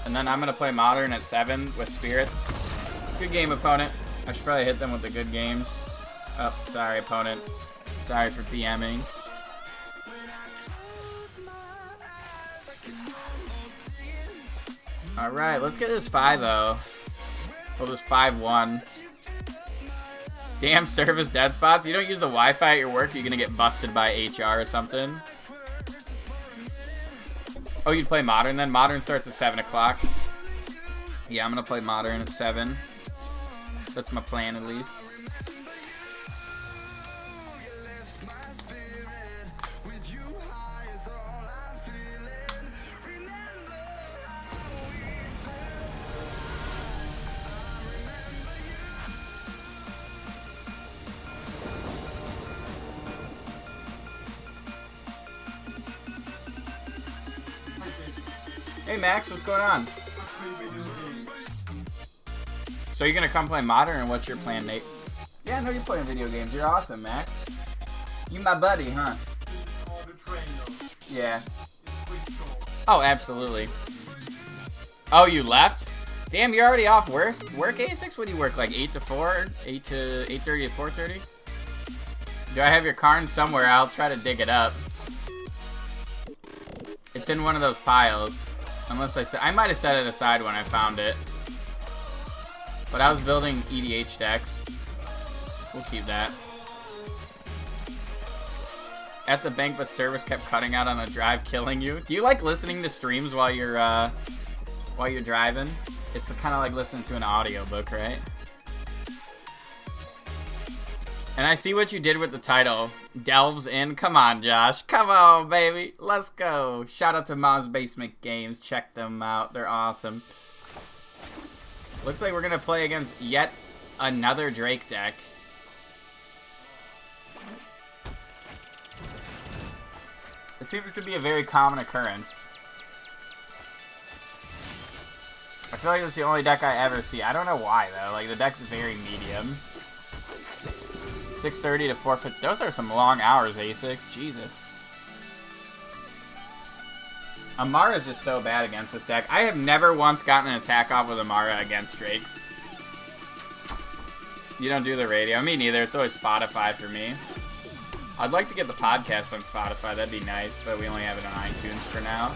And then I'm gonna play modern at 7 with spirits. Good game, opponent. I should probably hit them with the good games. Oh, sorry, opponent. Sorry for PMing. Alright, let's get this 5-0. We'll just 5-1. Damn service dead spots. You don't use the Wi-Fi at your work, you're gonna get busted by HR or something. Oh, you'd play modern then? Modern starts at 7 o'clock. Yeah, I'm gonna play modern at 7. That's my plan, at least. Hey Max, what's going on? So you're gonna come play Modern, or what's your plan, Nate? Yeah, I know you're playing video games. You're awesome, Max. You my buddy, huh? Yeah. Oh, absolutely. Oh, you left? Damn, you're already off work, A6? What do you work, like 8 to 4? 8 to 8:30 to 4:30? Do I have your Karn somewhere? I'll try to dig it up. It's in one of those piles. Unless I might have set it aside when I found it. But I was building EDH decks. We'll keep that. At the bank, but service kept cutting out on the drive, killing you. Do you like listening to streams while you're driving? It's kind of like listening to an audiobook, right? And I see what you did with the title. Delves in. Come on, Josh. Come on, baby. Let's go. Shout out to Mom's Basement Games. Check them out. They're awesome. Looks like we're going to play against yet another Drake deck. It seems to be a very common occurrence. I feel like it's the only deck I ever see. I don't know why, though. Like, the deck's very medium. 6:30 to 4:50. Those are some long hours, A6. Jesus. Amara's just so bad against this deck. I have never once gotten an attack off with Amara against Drakes. You don't do the radio? Me neither. It's always Spotify for me. I'd like to get the podcast on Spotify. That'd be nice, but we only have it on iTunes for now.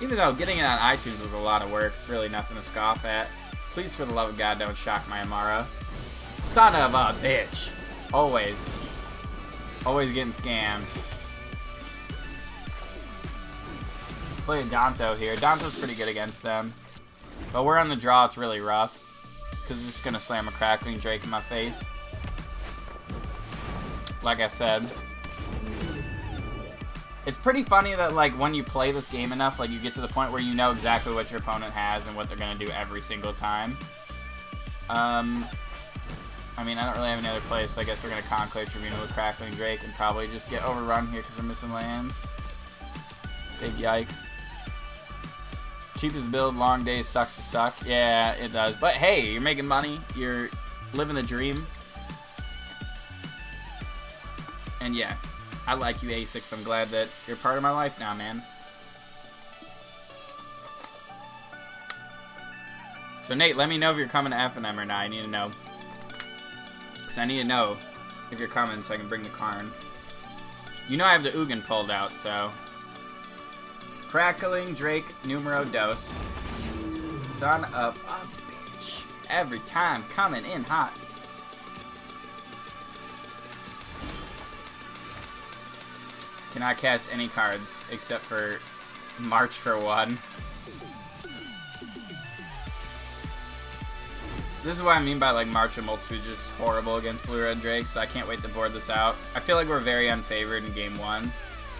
Even though getting it on iTunes was a lot of work, it's really nothing to scoff at. Please, for the love of God, don't shock my Amara. Son of a bitch. Always. Always getting scammed. Playing Danto here. Danto's pretty good against them. But we're on the draw, it's really rough. Because I'm just going to slam a Crackling Drake in my face. Like I said. It's pretty funny that, like, when you play this game enough, like, you get to the point where you know exactly what your opponent has and what they're going to do every single time. I mean, I don't really have any other place, so I guess we're going to Conclave Tribunal with Crackling Drake and probably just get overrun here because we're missing lands. Big yikes. Cheapest build, long days, sucks to suck. Yeah, it does. But hey, you're making money. You're living the dream. And yeah, I like you, A6. I'm glad that you're part of my life now, man. So Nate, let me know if you're coming to FNM or not. I need to know. Because I need to know if you're coming so I can bring the Karn. You know I have the Ugin pulled out, so... Crackling Drake numero dos. Son of a bitch. Every time coming in hot. Cannot cast any cards except for March for 1. This is what I mean by like March and Multitude just horrible against Blue Red Drake, so I can't wait to board this out. I feel like we're very unfavored in game 1.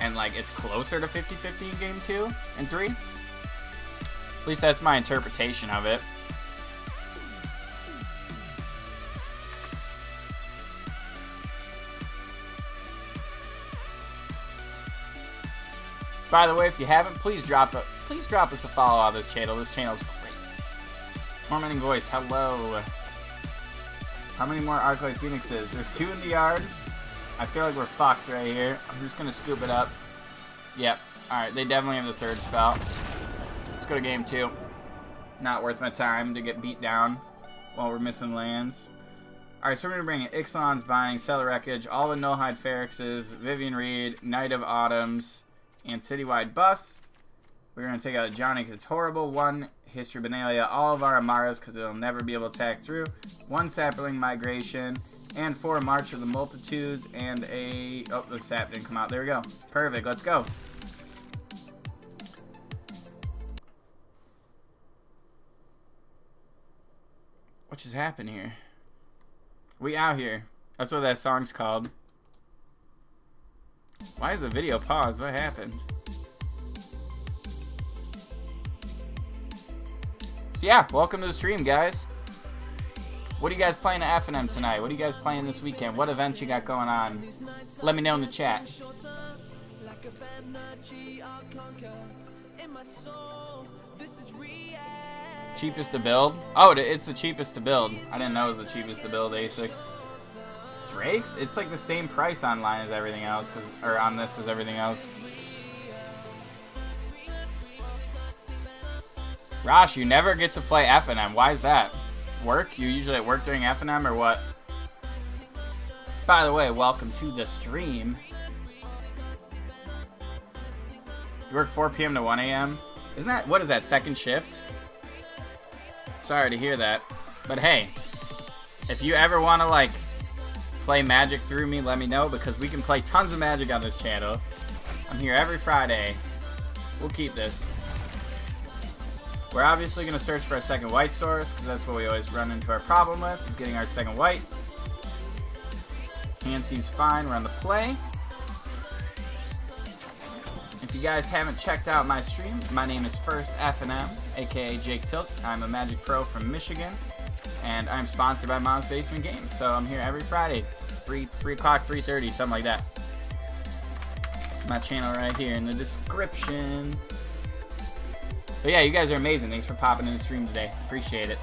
And like it's closer to 50-50 in game 2 and 3. At least that's my interpretation of it. By the way, if you haven't, please drop us a follow on this channel. This channel's great. Tormenting Voice, hello. How many more Arclight Phoenixes? There's 2 in the yard. I feel like we're fucked right here. I'm just gonna scoop it up. Yep. Alright, they definitely have the 3rd spell. Let's go to game 2. Not worth my time to get beat down while we're missing lands. Alright, so we're gonna bring in Ixalan's Binding, Cellar Wreckage, all the Nullhide Ferrexes, Vivian Reed, Knight of Autumns, and Citywide Bus. We're going to take out Johnny because it's horrible. 1 History Benalia, all of our Amaras because it'll never be able to attack through. 1 Sapling Migration, and 4 March of the Multitudes, and a... Oh, the sap didn't come out. There we go. Perfect. Let's go. What just happened here? We out here. That's what that song's called. Why is the video paused? What happened? So yeah, welcome to the stream, guys. What are you guys playing at FNM tonight? What are you guys playing this weekend? What events you got going on? Let me know in the chat. Cheapest to build? Oh, it's the cheapest to build. I didn't know it was the cheapest to build ASICs. Drake's? It's like the same price online as everything else, or on this as everything else. Rosh, you never get to play F&M. Why is that? Work? You usually at work during F&M or what? By the way, welcome to the stream. You work 4 p.m. to 1 a.m.? Isn't that, what is that, second shift? Sorry to hear that. But hey, if you ever want to, like, play Magic through me, let me know, because we can play tons of Magic on this channel. I'm here every Friday. We'll keep this. We're obviously going to search for a second white source, because that's what we always run into our problem with, is getting our second white. Hand seems fine. We're on the play. If you guys haven't checked out my stream, my name is First F&M, aka Jake Tilk. I'm a Magic Pro from Michigan, and I'm sponsored by Mom's Basement Games. So I'm here every Friday, 3 o'clock, 3:30, something like that. It's my channel right here in the description. But yeah, you guys are amazing. Thanks for popping in the stream today. Appreciate it.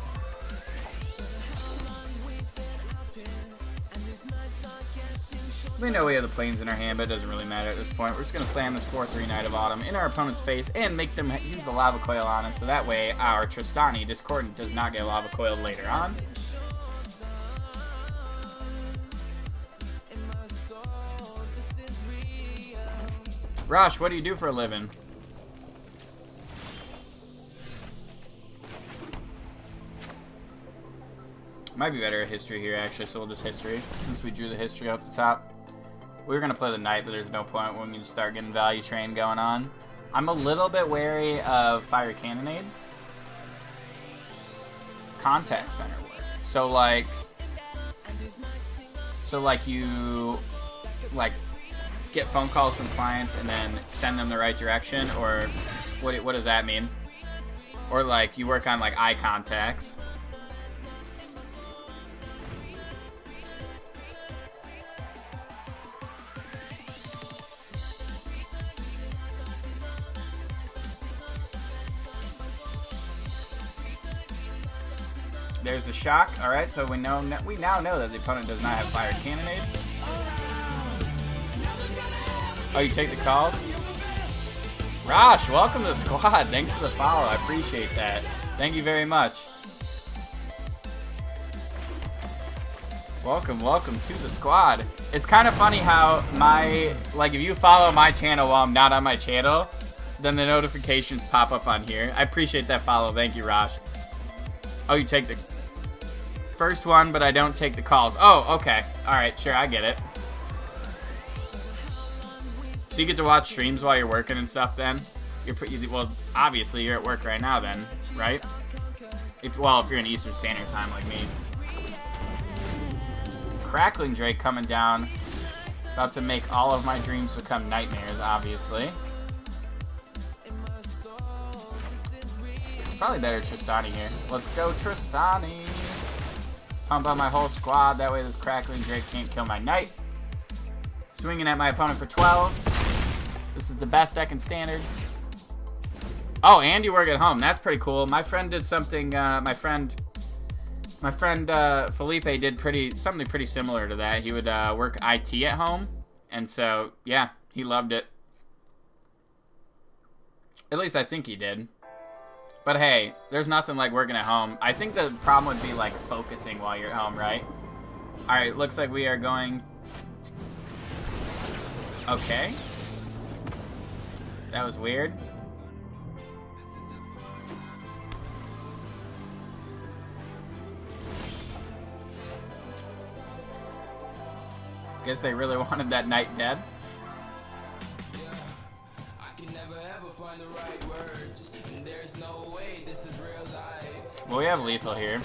We know we have the planes in our hand, but it doesn't really matter at this point. We're just going to slam this 4-3 Knight of Autumn in our opponent's face and make them use the Lava Coil on it, so that way our Tristani Discordant does not get Lava Coiled later on. Rosh, what do you do for a living? Might be better at history here, actually, so we'll just history, since we drew the history off the top. We were going to play the knight, but there's no point when we start getting value train going on. I'm a little bit wary of Fire Cannonade. Contact Center work. So, you, get phone calls from clients and then send them the right direction, or what does that mean? Or, you work on, eye contacts. There's the shock. All right, so we now know that the opponent does not have Fire Cannonade. Oh, you take the calls? Rosh, welcome to the squad. Thanks for the follow. I appreciate that. Thank you very much. Welcome to the squad. It's kind of funny how if you follow my channel while I'm not on my channel, then the notifications pop up on here. I appreciate that follow. Thank you, Rosh. Oh, you take the first one, but I don't take the calls. Oh, okay. Alright, sure, I get it. So you get to watch streams while you're working and stuff then? Well, obviously you're at work right now then, right? If you're in Eastern Standard Time like me. Crackling Drake coming down. About to make all of my dreams become nightmares, obviously. Probably better Tristani here. Let's go Tristani. Pump out my whole squad. That way this Crackling Drake can't kill my knight. Swinging at my opponent for 12. This is the best deck in Standard. Oh, and you work at home. That's pretty cool. My friend did something. My friend Felipe did something pretty similar to that. He would work IT at home, and so yeah, he loved it. At least I think he did. But hey, there's nothing like working at home. I think the problem would be focusing while you're at home, right? Alright, looks like we are going... Okay. That was weird. Guess they really wanted that knight dead. Well, we have lethal here.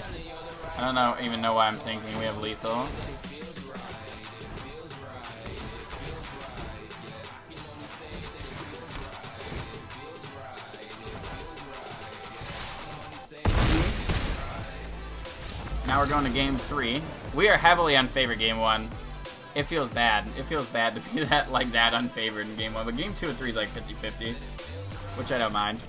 I don't even know why I'm thinking we have lethal. Now we're going to game 3. We are heavily unfavored game 1. It feels bad. It feels bad to be that unfavored in game 1. But game 2 and 3 is 50-50, which I don't mind.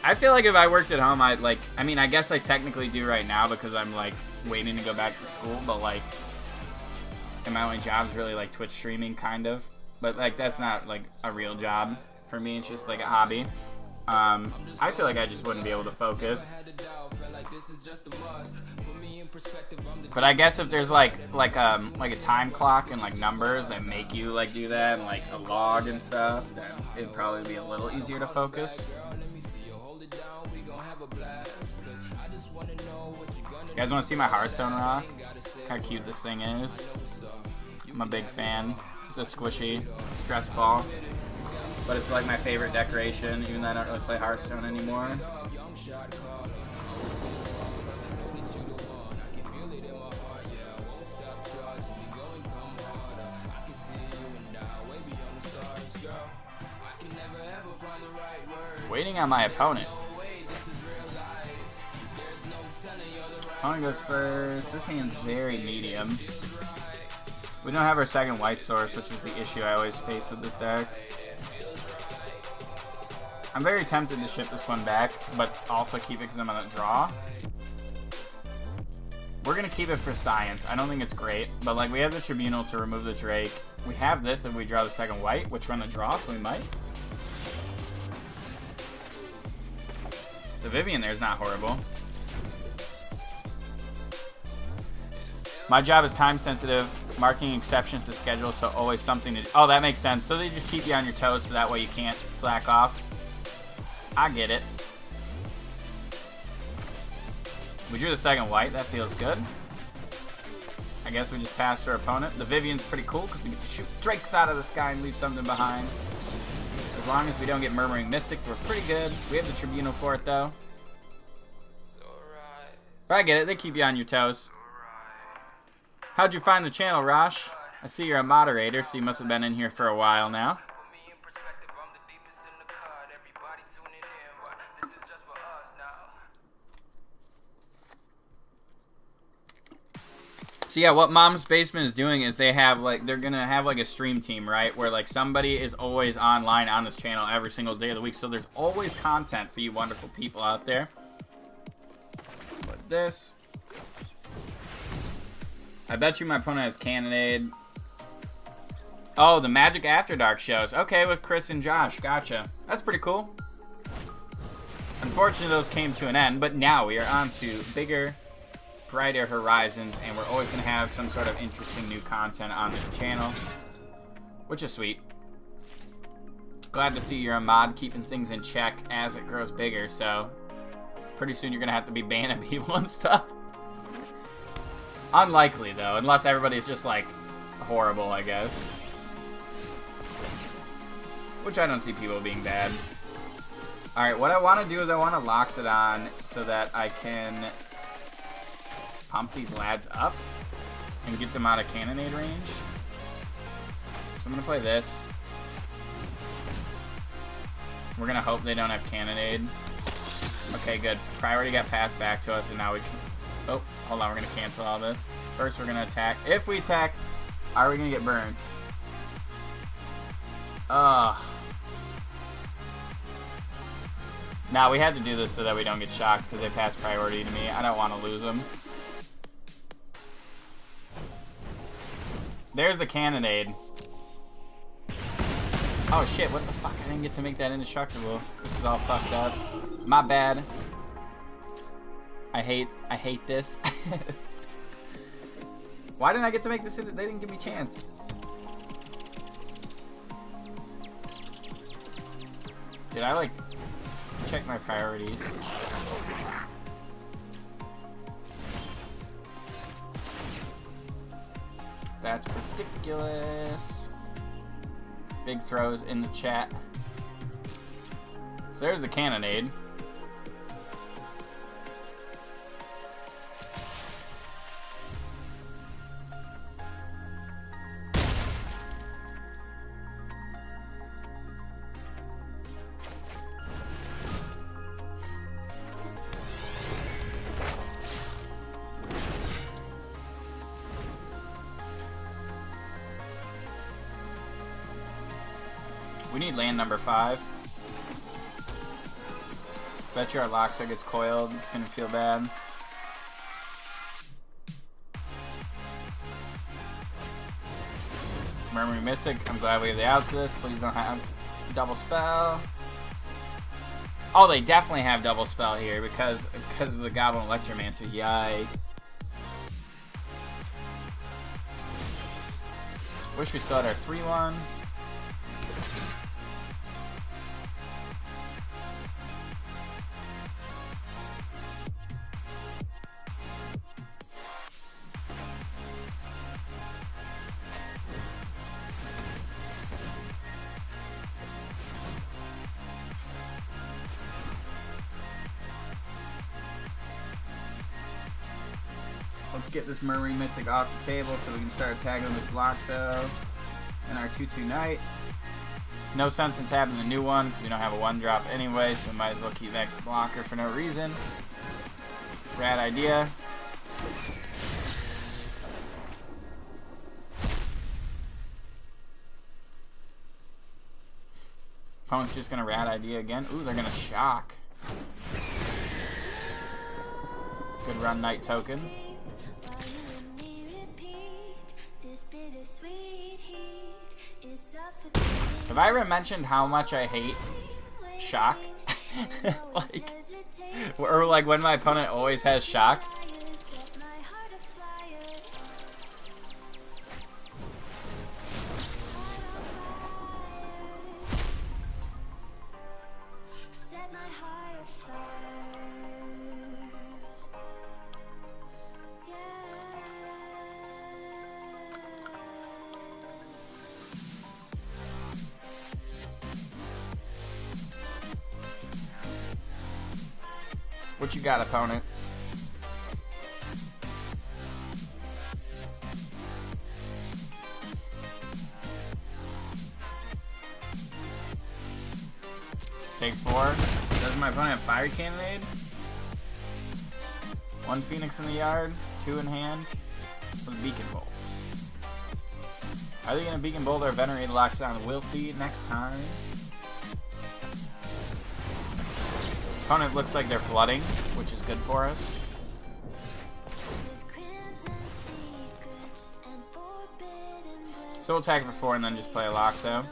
I feel like if I worked at home, I'd like, I mean, I guess I technically do right now because I'm like waiting to go back to school, but like, and my only job's really like Twitch streaming, kind of. But like, that's not like a real job for me. It's just like a hobby. I feel like I just wouldn't be able to focus. But I guess if there's like a time clock and like numbers that make you like do that and like a log and stuff, then it'd probably be a little easier to focus. You guys want to see my Hearthstone raw? How cute this thing is. I'm a big fan. It's a squishy stress ball. But it's like my favorite decoration, even though I don't really play Hearthstone anymore. Waiting on my opponent. Opponent goes first. This hand's very medium. We don't have our second white source, which is the issue I always face with this deck. I'm very tempted to ship this one back, but also keep it because I'm going to draw. We're going to keep it for science. I don't think it's great, but like we have the Tribunal to remove the Drake. We have this if we draw the second white, which we're going to draw, so we might. The Vivian there is not horrible. My job is time sensitive, marking exceptions to schedule, so always something to do. Oh, that makes sense. So they just keep you on your toes so that way you can't slack off. I get it. We drew the second white. That feels good. I guess we just passed our opponent. The Vivian's pretty cool because we get to shoot drakes out of the sky and leave something behind. As long as we don't get Murmuring Mystic, we're pretty good. We have the Tribunal for it, though. But I get it. They keep you on your toes. How'd you find the channel, Rosh? I see you're a moderator, so you must have been in here for a while now. So yeah, what Mom's Basement is doing is they have like, they're gonna have like a stream team, right? Where like somebody is always online on this channel every single day of the week. So there's always content for you wonderful people out there. Like this. I bet you my opponent has Cannonade. Oh, the Magic After Dark shows. Okay, with Chris and Josh. Gotcha. That's pretty cool. Unfortunately, those came to an end, but now we are on to bigger, brighter horizons, and we're always going to have some sort of interesting new content on this channel, which is sweet. Glad to see you're a mod keeping things in check as it grows bigger, so pretty soon you're going to have to be banning people and stuff. Unlikely, though, unless everybody's just, like, horrible, I guess. Which I don't see people being bad. Alright, what I want to do is I want to Loxodon so that I can pump these lads up and get them out of Cannonade range. So I'm going to play this. We're going to hope they don't have Cannonade. Okay, good. Priority got passed back to us, and now we can... Oh, hold on, we're going to cancel all this. First, we're going to attack. If we attack, are we going to get burned? Now, we had to do this so that we don't get shocked because they passed priority to me. I don't want to lose them. There's the Cannonade. Oh, shit, what the fuck? I didn't get to make that indestructible. This is all fucked up. My bad. I hate this. Why didn't I get to make this? They didn't give me a chance. Did I, like, check my priorities? That's ridiculous. Big throws in the chat. So there's the Cannonade. We need land number 5. Bet you our Loxo gets coiled. It's gonna feel bad. Murmuring Mystic. I'm glad we have the out to this. Please don't have double spell. Oh, they definitely have double spell here because of the Goblin Electromancer. Yikes. Wish we still had our 3-1. Let's get this Murmuring Mystic off the table so we can start attacking this Loxo and our 2/2 Knight. No sense in having a new one because we don't have a 1-drop anyway, so we might as well keep back the blocker for no reason. Rad idea. Opponent's just gonna rad idea again. Ooh, they're gonna shock. Good run, Knight token. Have I ever mentioned how much I hate shock? or like when my opponent always has shock. What you got, opponent? Take 4. Does my opponent have Fire Cannonade? 1 Phoenix in the yard, 2 in hand, with a Beacon Bolt. Are they going to Beacon Bolt or Venerate Lockdown? We'll see next time. Opponent looks like they're flooding, which is good for us. So we'll attack for 4 and then just play a Loxo.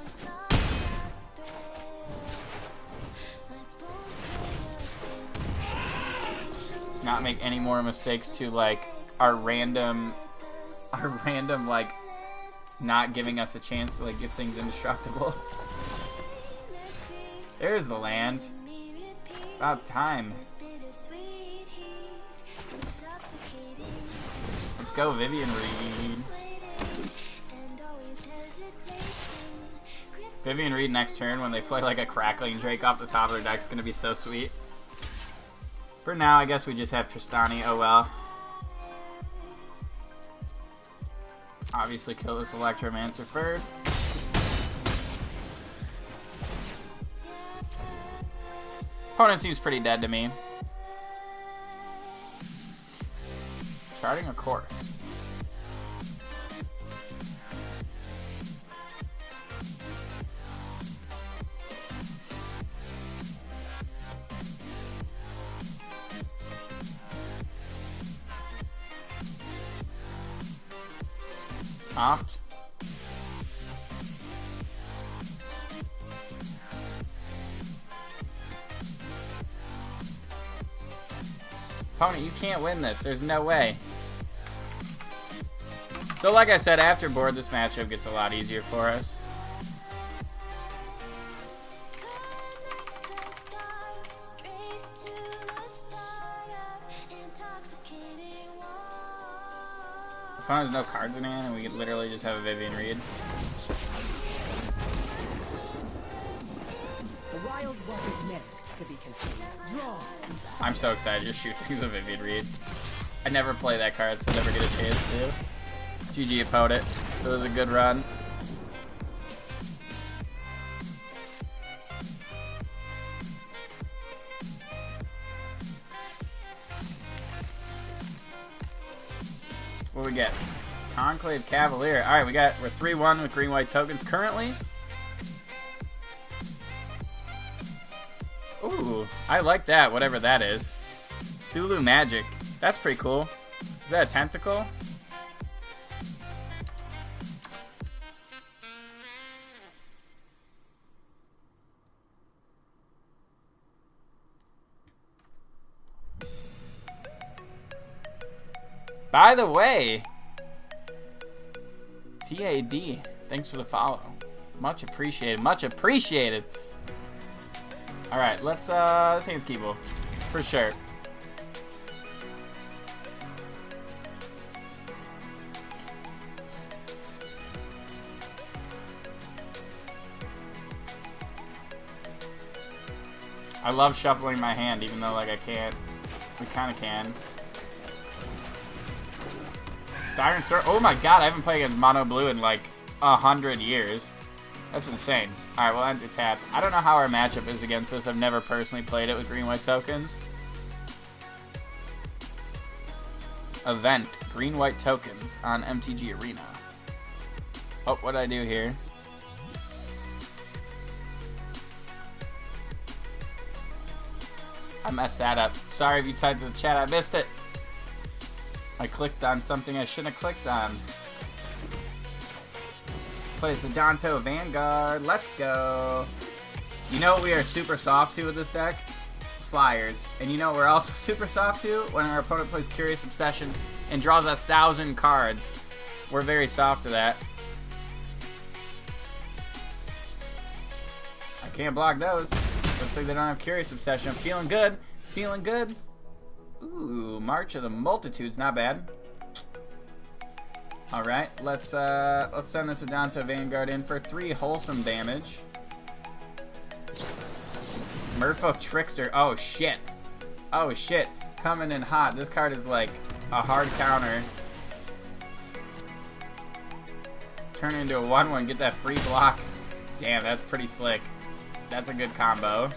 Not make any more mistakes to like our random like not giving us a chance to like give things indestructible. There's the land. About time. Let's go, Vivian Reed. Vivian Reed next turn when they play like a Crackling Drake off the top of their deck is gonna be so sweet. For now, I guess we just have Tristani. Oh well. Obviously, kill this Electromancer first. Opponent seems pretty dead to me. Charting a course. Opt. Opponent, you can't win this. There's no way. So like I said, after board, this matchup gets a lot easier for us. Opponent has no cards in hand, and we could literally just have a Vivian Reed. The wild wasn't meant to be contained. Draw. I'm so excited to just shoot things with Vivian Reed. I never play that card, so I never get a chance to. GG opponent. It was a good run. What we get? Conclave Cavalier. Alright, we're 3-1 with green-white tokens currently. Ooh. I like that, whatever that is. Sulu Magic. That's pretty cool. Is that a tentacle? By the way, TAD, thanks for the follow. Much appreciated. Much appreciated. All right, let's Saints Keeble for sure. I love shuffling my hand, even though like I can't. We kind of can. Siren Storm. Oh my god, I haven't played against Mono Blue in like 100 years. That's insane. Alright, we'll enter tap. I don't know how our matchup is against this. I've never personally played it with green-white tokens. Event. Green-white tokens on MTG Arena. Oh, what did I do here? I messed that up. Sorry if you typed in the chat. I missed it. I clicked on something I shouldn't have clicked on. Plays the Danto Vanguard. Let's go. You know what we are super soft to with this deck? Flyers. And you know what we're also super soft to? When our opponent plays Curious Obsession and draws 1,000 cards. We're very soft to that. I can't block those. Looks like they don't have Curious Obsession. I'm feeling good. Feeling good. Ooh, March of the Multitudes. Not bad. Alright, let's send this Adanta Vanguard in for 3 wholesome damage. Merfolk Trickster. Oh shit. Oh shit. Coming in hot. This card is like a hard counter. Turn it into a 1/1, get that free block. Damn, that's pretty slick. That's a good combo.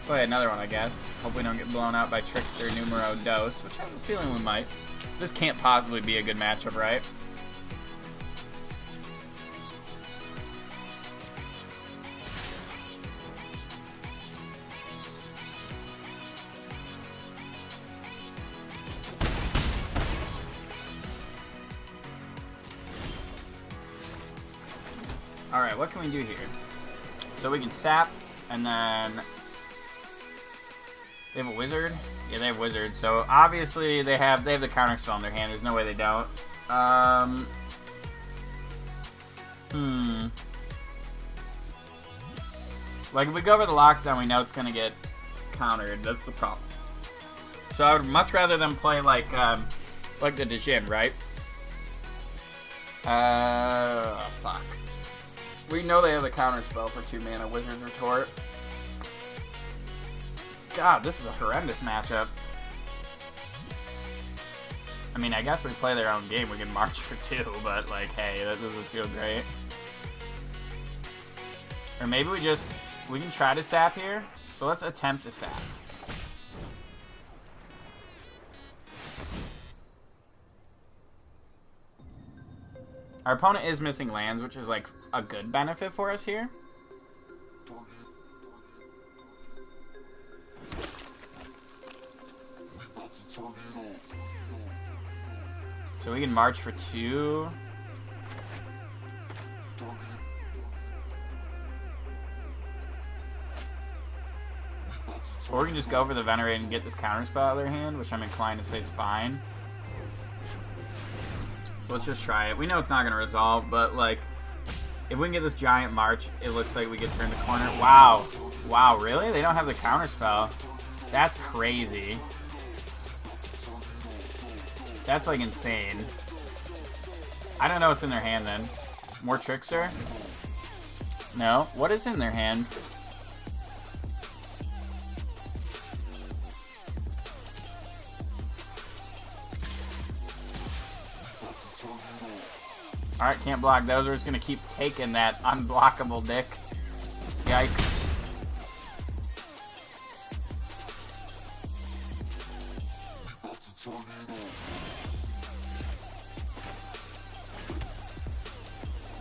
Play another one, I guess. Hope we don't get blown out by Trickster Numero Dos, which I have a feeling we might. This can't possibly be a good matchup, right? Alright, what can we do here? So we can sap, and then they have a wizard? Yeah, they have wizard. So obviously they have the counter spell in their hand. There's no way they don't. Like if we go over the lockdown, we know it's gonna get countered. That's the problem. So I would much rather them play like the Dijin, right? Fuck. We know they have the counter spell for 2 mana, Wizard's Retort. God, this is a horrendous matchup. I mean, I guess we play their own game. We can march for 2, but like, hey, that doesn't feel great. Or maybe we can try to sap here. So let's attempt to sap. Our opponent is missing lands, which is like a good benefit for us here. So we can march for 2. Or we can just go for the Venerate and get this counterspell out of their hand, which I'm inclined to say is fine. So let's just try it. We know it's not going to resolve, but like, if we can get this giant march, it looks like we get turned the corner. Wow. Wow, really? They don't have the counterspell. That's crazy. That's like insane. I don't know what's in their hand then. More Trickster? No. What is in their hand? Alright, can't block those. We're just gonna keep taking that unblockable dick. Yikes.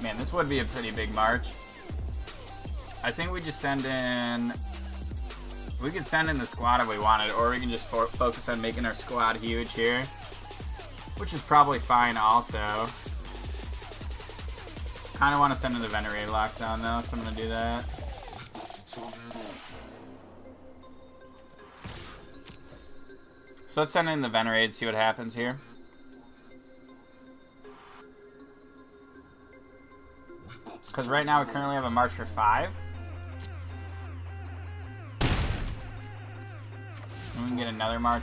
Man, this would be a pretty big march. I think we just send in... We could send in the squad if we wanted, or we can just focus on making our squad huge here. Which is probably fine also. Kind of want to send in the Venerate lockdown though, so I'm going to do that. So let's send in the Venerate, see what happens here. Because right now we currently have a March for 5. And we can get another March.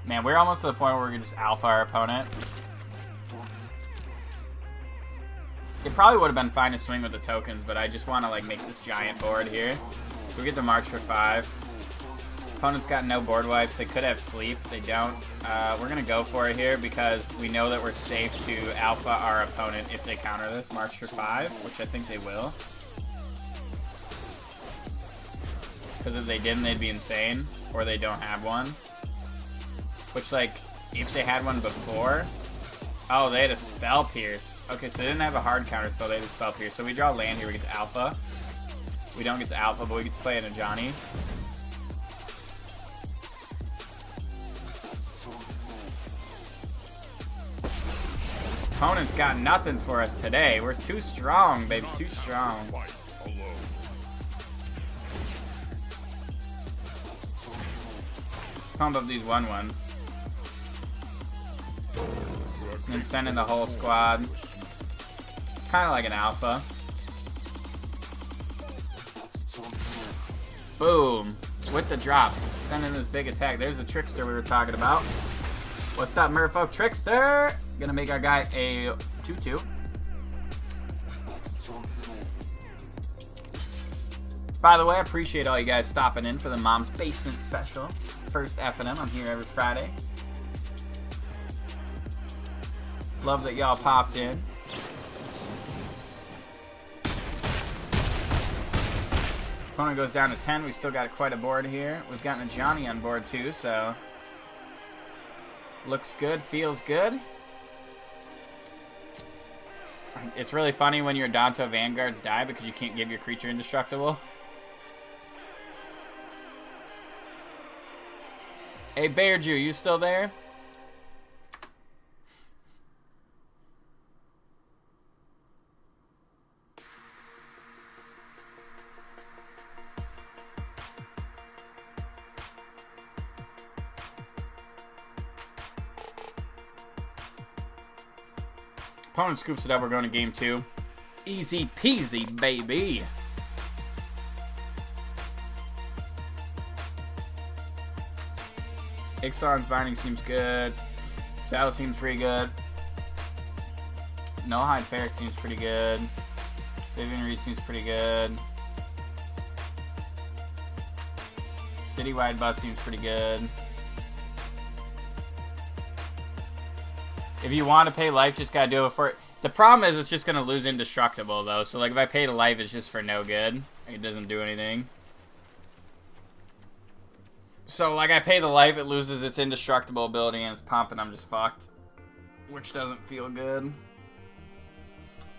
Man, we're almost to the point where we can just alpha our opponent. It probably would have been fine to swing with the tokens, but I just want to like make this giant board here. So we get the March for 5. Opponent's got no board wipes. They could have sleep. They don't. We're going to go for it here because we know that we're safe to alpha our opponent if they counter this March for 5, which I think they will. Because if they didn't, they'd be insane. Or they don't have one. Which, like, if they had one before... Oh, they had a Spell Pierce. Okay, so they didn't have a hard counter spell. They had a Spell Pierce. So we draw land here. We get to alpha. We don't get to alpha, but we get to play in a Johnny. Opponent's got nothing for us today. We're too strong, baby. Too strong. Pump up these 1/1s. And send in the whole squad. Kind of like an alpha. Boom. With the drop. Send in this big attack. There's the Trickster we were talking about. What's up, Merfolk Trickster? Gonna make our guy a 2/2. By the way, I appreciate all you guys stopping in for the Mom's Basement special. First F&M. I'm here every Friday. Love that y'all popped in. Opponent goes down to 10. We still got quite a board here. We've gotten a Johnny on board too, so looks good, feels good. It's really funny when your Danto Vanguards die because you can't give your creature indestructible. Hey, Bear Jew, you still there? Opponent scoops it up. We're going to game 2. Easy peasy, baby. Ixalan's Binding seems good. Saddle seems pretty good. Nullhide Ferric seems pretty good. Vivian Reed seems pretty good. Citywide Bus seems pretty good. If you want to pay life, just gotta do it for it. The problem is it's just gonna lose indestructible though. So like if I pay to life, it's just for no good. It doesn't do anything. So like I pay the life, it loses its indestructible ability and it's pumping. I'm just fucked, which doesn't feel good.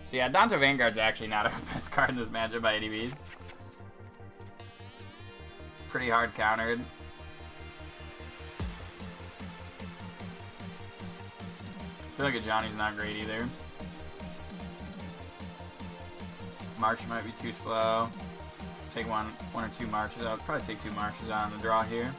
So yeah, Danto Vanguard's actually not a best card in this matchup by any means. Pretty hard countered. I feel like a Johnny's not great either. March might be too slow. Take one or two marches out. Probably take 2 marches out on the draw here.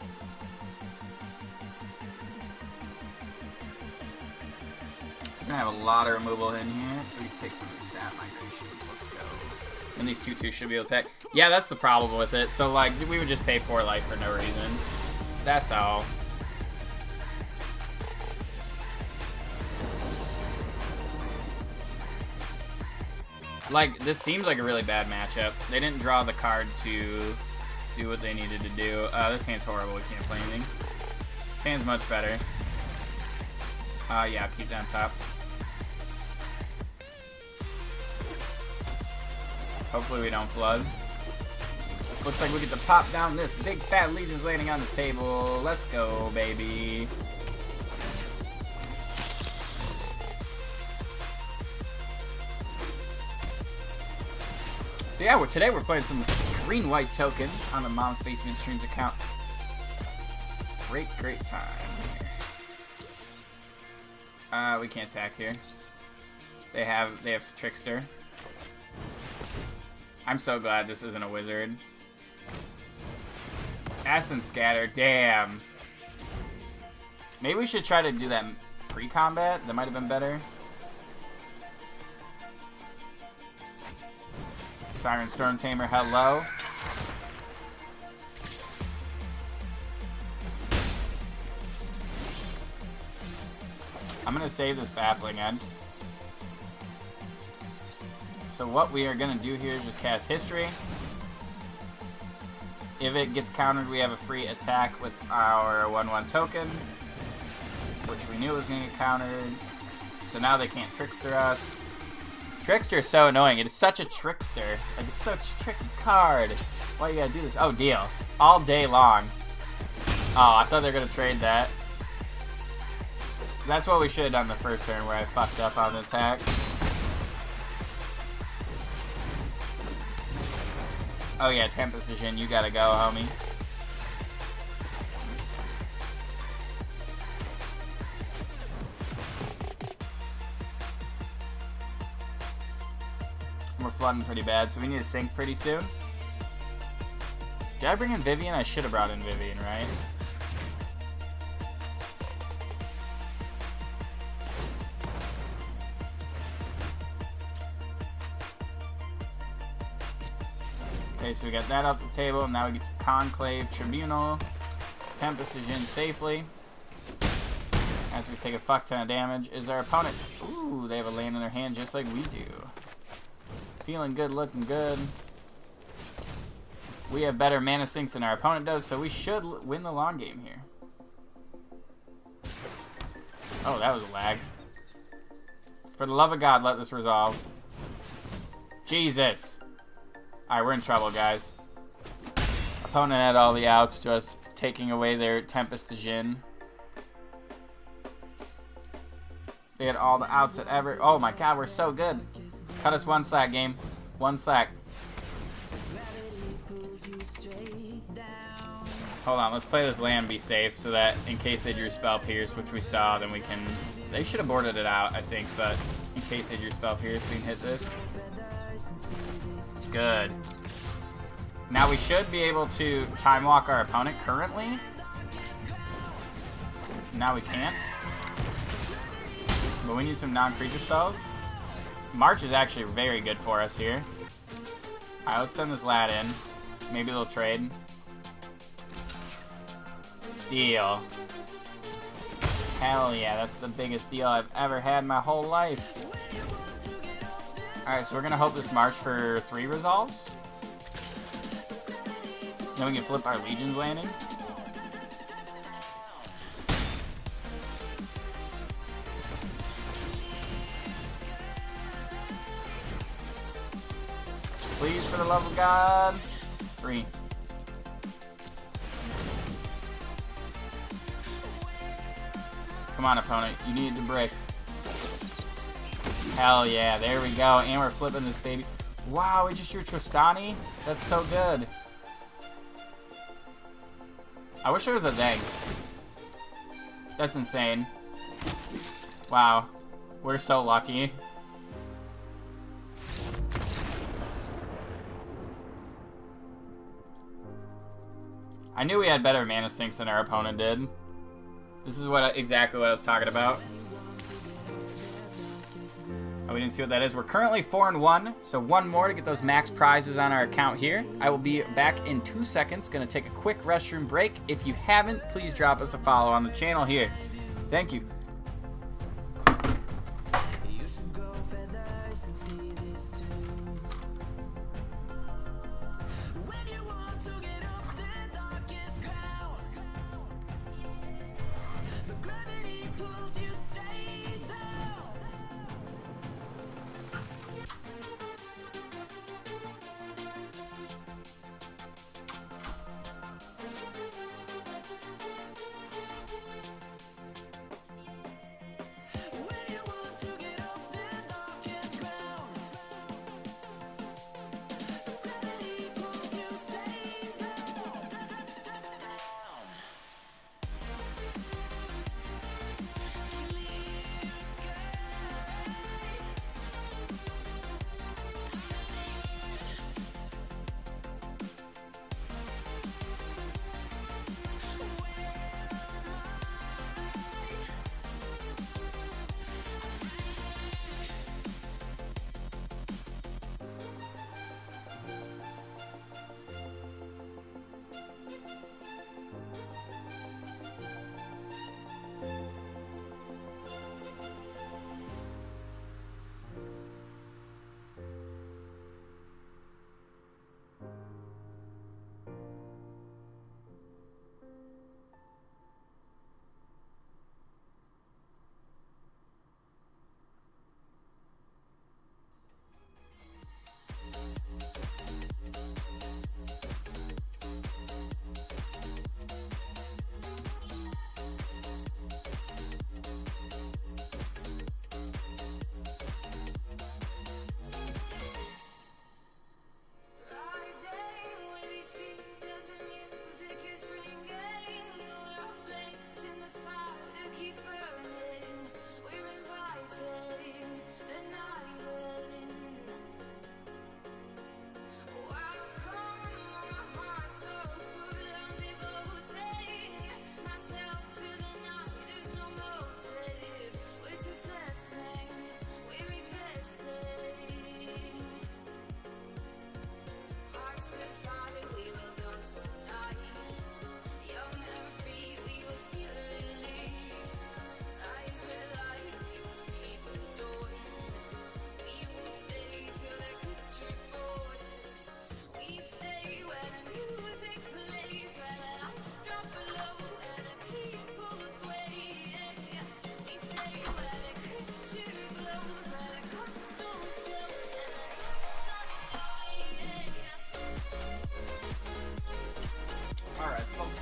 We're gonna have a lot of removal in here, so we can take some of these sap migrations. Let's go. And these 2/2 should be able to attack. Yeah, that's the problem with it. So like we would just pay 4 life for no reason. That's all. Like, this seems like a really bad matchup. They didn't draw the card to do what they needed to do. This hand's horrible. We can't play anything. This hand's much better. Yeah, keep that on top. Hopefully we don't flood. Looks like we get to pop down this big fat Legion's Landing on the table. Let's go, baby. So yeah, today we're playing some green-white token on the Mom's Basement Streams account. Great time here. We can't attack here. They have Trickster. I'm so glad this isn't a wizard. Ass and Scatter, damn. Maybe we should try to do that pre-combat. That might have been better. Siren Storm Tamer, hello. I'm gonna save this Baffling End. So what we are gonna do here is just cast History. If it gets countered, we have a free attack with our 1/1 token, which we knew was gonna get countered. So now they can't Trickster us. Trickster is so annoying. It is such a trickster. Like, it's such a tricky card. Why you gotta do this? Oh, deal. All day long. Oh, I thought they were gonna trade that. That's what we should have done the first turn where I fucked up on the attack. Oh yeah, Tempest Vision, you gotta go, homie. We're flooding pretty bad, so we need to sink pretty soon. Did I bring in Vivian? I should have brought in Vivian, right? Okay, so we got that off the table, and now we get to Conclave, Tribunal, Tempest Vision safely. After we take a fuck ton of damage, is our opponent... Ooh, they have a land in their hand just like we do. Feeling good, looking good. We have better mana sinks than our opponent does, so we should win the long game here. Oh, that was a lag. For the love of God, let this resolve. Jesus. Alright, we're in trouble, guys. Opponent had all the outs to us taking away their Tempest Vision. They had all the outs that ever... Oh my God, we're so good. Cut us one slack, game. One slack. Hold on, let's play this land, be safe, so that in case they drew Spell Pierce, which we saw, then we can... They should have boarded it out, I think, but in case they drew Spell Pierce, we can hit this. Good. Now we should be able to Time Walk our opponent currently. Now we can't. But we need some non-creature spells. March is actually very good for us here. Alright, let's send this lad in. Maybe they'll trade. Deal. Hell yeah, that's the biggest deal I've ever had in my whole life. Alright, so we're gonna hope this March for 3 resolves. Then we can flip our Legion's landing. Please, for the love of God. 3. Come on, opponent. You need to break. Hell yeah, there we go. And we're flipping this baby. Wow, we just drew Tristani? That's so good. I wish there was a thanks. That's insane. Wow. We're so lucky. I knew we had better mana sinks than our opponent did. This is exactly what I was talking about. Oh, we didn't see what that is. We're currently 4-1, so 1 more to get those max prizes on our account here. I will be back in 2 seconds. Gonna take a quick restroom break. If you haven't, please drop us a follow on the channel here. Thank you.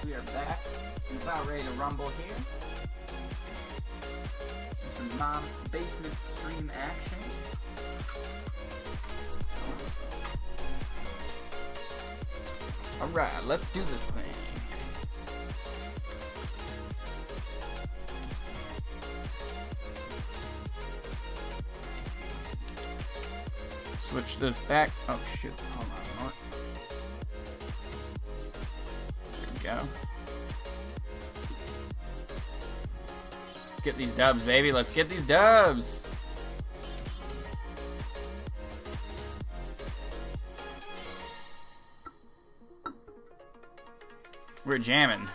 we are back and about ready to rumble here. Some non-basement stream action. Alright, let's do this thing. Switch this back. Oh shoot, hold on. What? There we go. Let's get these dubs, baby. Let's get these dubs. We're jamming.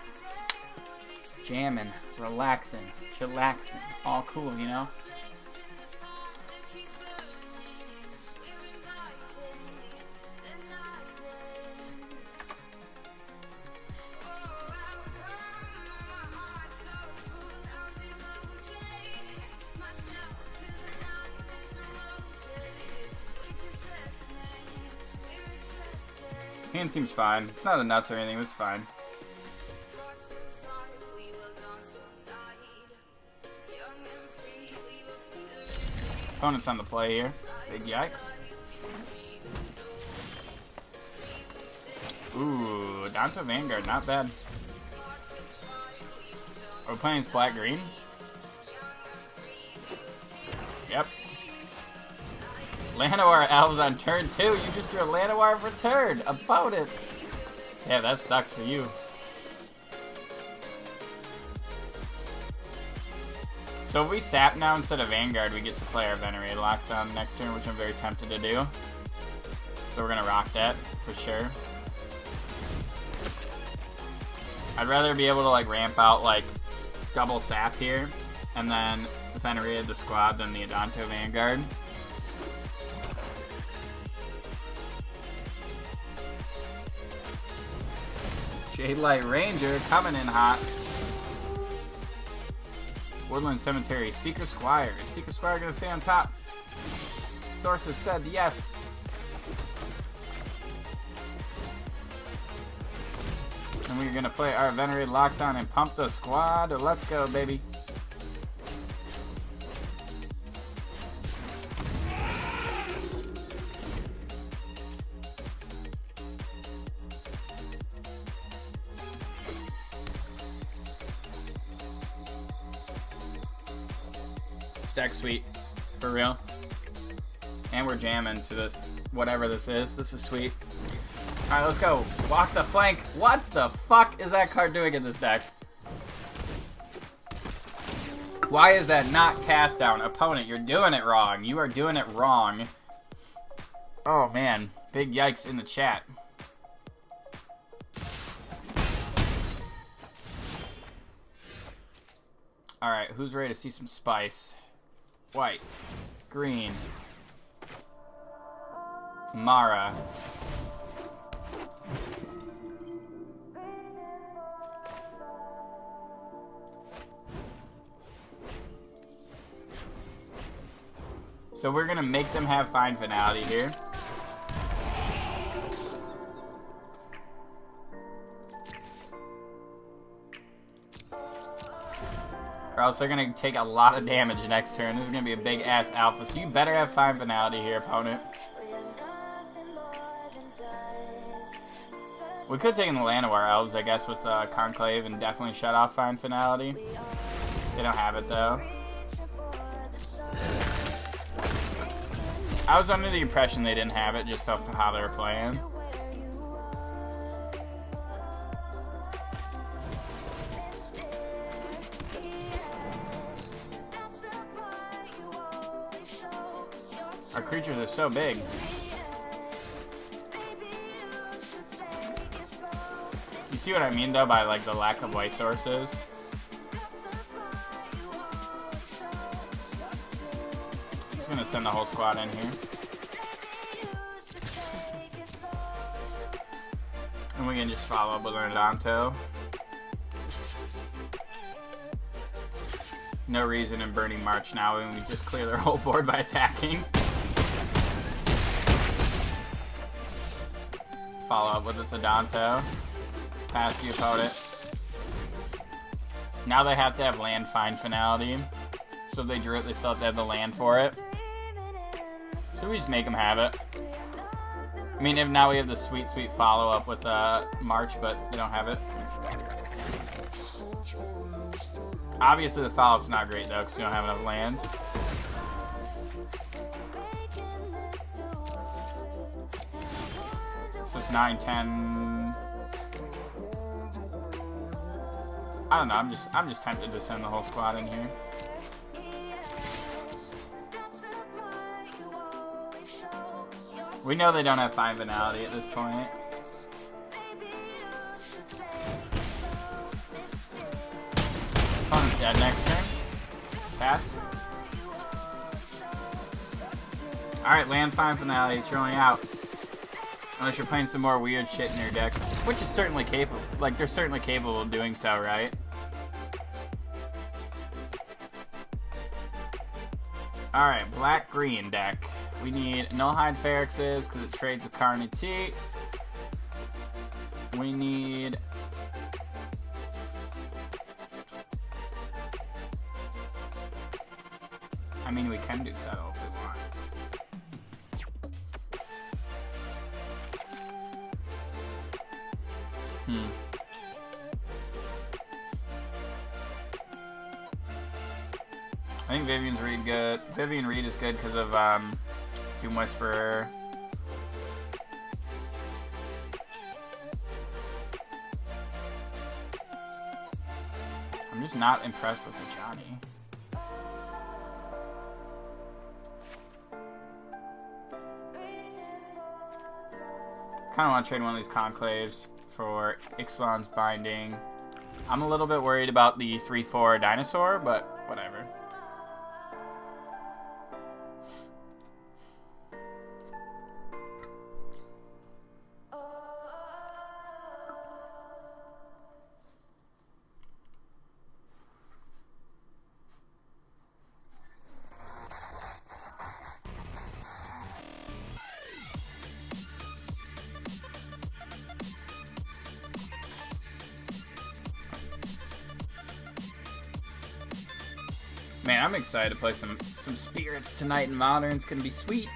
Jamming, relaxing, chillaxing. All cool, you know? Hand seems fine. It's not the nuts or anything, but it's fine. Opponent's on the play here. Big yikes. Ooh, Danto Vanguard, not bad. Are we playing black-green? Yep. Llanowar Elves on turn 2. You just drew a Llanowar for turn. About it. Yeah, that sucks for you. So if we sap now instead of Vanguard, we get to play our Venerated Lockdown next turn, which I'm very tempted to do. So we're going to rock that for sure. I'd rather be able to like ramp out like double sap here and then Venerated the squad than the Adanto Vanguard. Shadelight Ranger coming in hot. Woodland Cemetery, Seeker Squire. Is Seeker Squire gonna stay on top? Sources said yes. And we're gonna play our Venerated Lockdown and pump the squad. Let's go, baby. Stack sweet. For real. And we're jamming to this, whatever this is. This is sweet. Alright, let's go. Walk the flank. What the fuck is that card doing in this deck? Why is that not cast down? Opponent, you're doing it wrong. You are doing it wrong. Oh man. Big yikes in the chat. Alright, who's ready to see some spice? White, green, Mara. So we're gonna make them have Fine Finality here. Or else they're going to take a lot of damage next turn. This is going to be a big ass alpha. So you better have Fine Finality here, opponent. We could take in the Llanowar Elves, I guess, with Conclave and definitely shut off Fine Finality. They don't have it, though. I was under the impression they didn't have it just off of how they were playing. Our creatures are so big. You see what I mean, though, by like the lack of white sources? Just gonna send the whole squad in here. And we can just follow up with an Adanto. No reason in Burning March now, and we just clear their whole board by attacking. Follow up with this Adanto. Pass the opponent. Now they have to have land find finality. So if they drew it, they still have to have the land for it. So we just make them have it. I mean, if now we have the sweet, sweet follow-up with March, but they don't have it. Obviously, the follow-up's not great, though, because we don't have enough land. So it's 9, 10... I don't know, I'm just tempted to send the whole squad in here. We know they don't have fine finality at this point. Opponent's dead next turn. Pass. Alright, land fine finality, throwing out. Unless you're playing some more weird shit in your deck. Which is certainly capable. Like, they're certainly capable of doing so, right? Alright, black-green deck. We need Nullhide Ferrexes because it trades with Carnity. We need... I mean, we can do Settle if we want. I think Vivian's Reed good. Vivian Reed is good because of Doom Whisperer. I'm just not impressed with the Johnny. Kind of want to trade one of these Conclaves for Ixalan's Binding. I'm a little bit worried about the 3/4 Dinosaur, but whatever. Man, I'm excited to play some spirits tonight in Modern. It's gonna be sweet.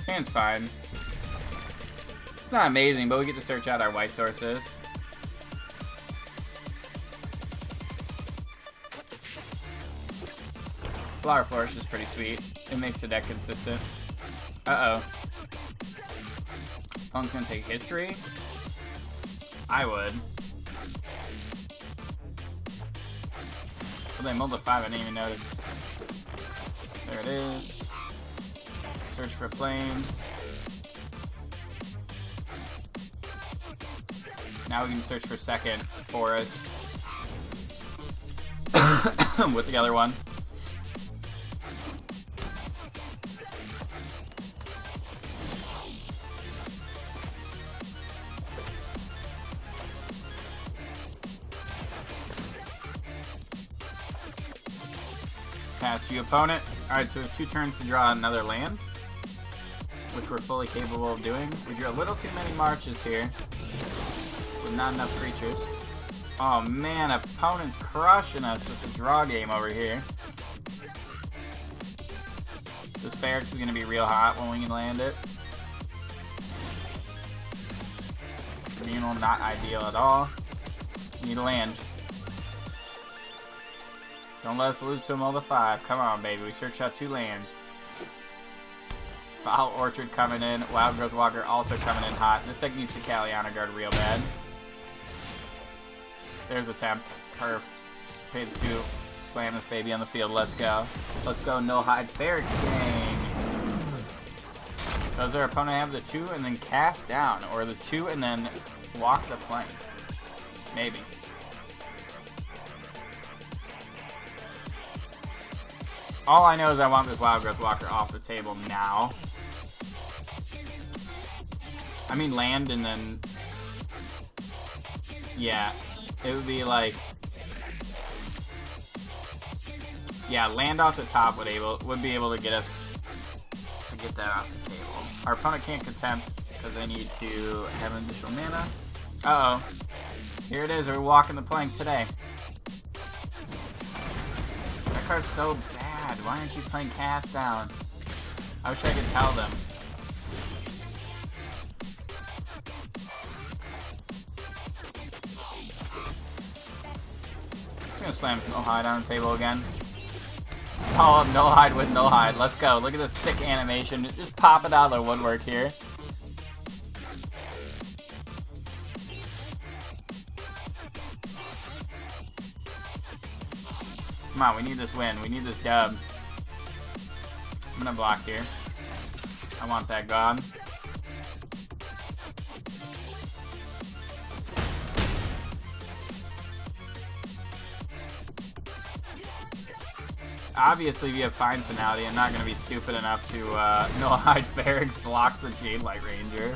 Hand's fine. It's not amazing, but we get to search out our white sources. Flower Flourish is pretty sweet. It makes the deck consistent. Uh-oh. Opponent's gonna take History? I would. Oh, they mulled a 5, I didn't even notice. There it is. Search for planes. Now we can search for second forest. With the other one. Past you, opponent. Alright, so we have 2 turns to draw another land, which we're fully capable of doing. We drew a little too many marches here, with not enough creatures. Oh man, opponent's crushing us with the draw game over here. This Ferrex is going to be real hot when we can land it. Communal, not ideal at all. Need a land. Don't let us lose to a Mulda 5. Come on, baby. We searched out 2 lands. Foul Orchard coming in. Wild Growth Walker also coming in hot. This deck needs to Caliana Guard real bad. There's the temp. Perf. Pay the 2. Slam this baby on the field. Let's go. Let's go, Nullhide Ferrex gang. Does their opponent have the 2 and then cast down? Or the 2 and then walk the plane? Maybe. All I know is I want this Wild Growth Walker off the table now. I mean land and then... Yeah, it would be like... Yeah, land off the top would be able to get us to get that off the table. Our opponent can't contempt because they need to have an additional mana. Uh-oh. Here it is. We're walking the plank today. That card's so bad. Why aren't you playing cast down? I wish I could tell them. I'm gonna slam no hide on the table again. Oh, no hide with no hide. Let's go. Look at this sick animation. Just pop it out of the woodwork here. Come on, we need this win. We need this dub. I'm gonna block here. I want that gone. Obviously, if you have Fine Finality, I'm not going to be stupid enough to no hide Ferrex block the Jade Light Ranger.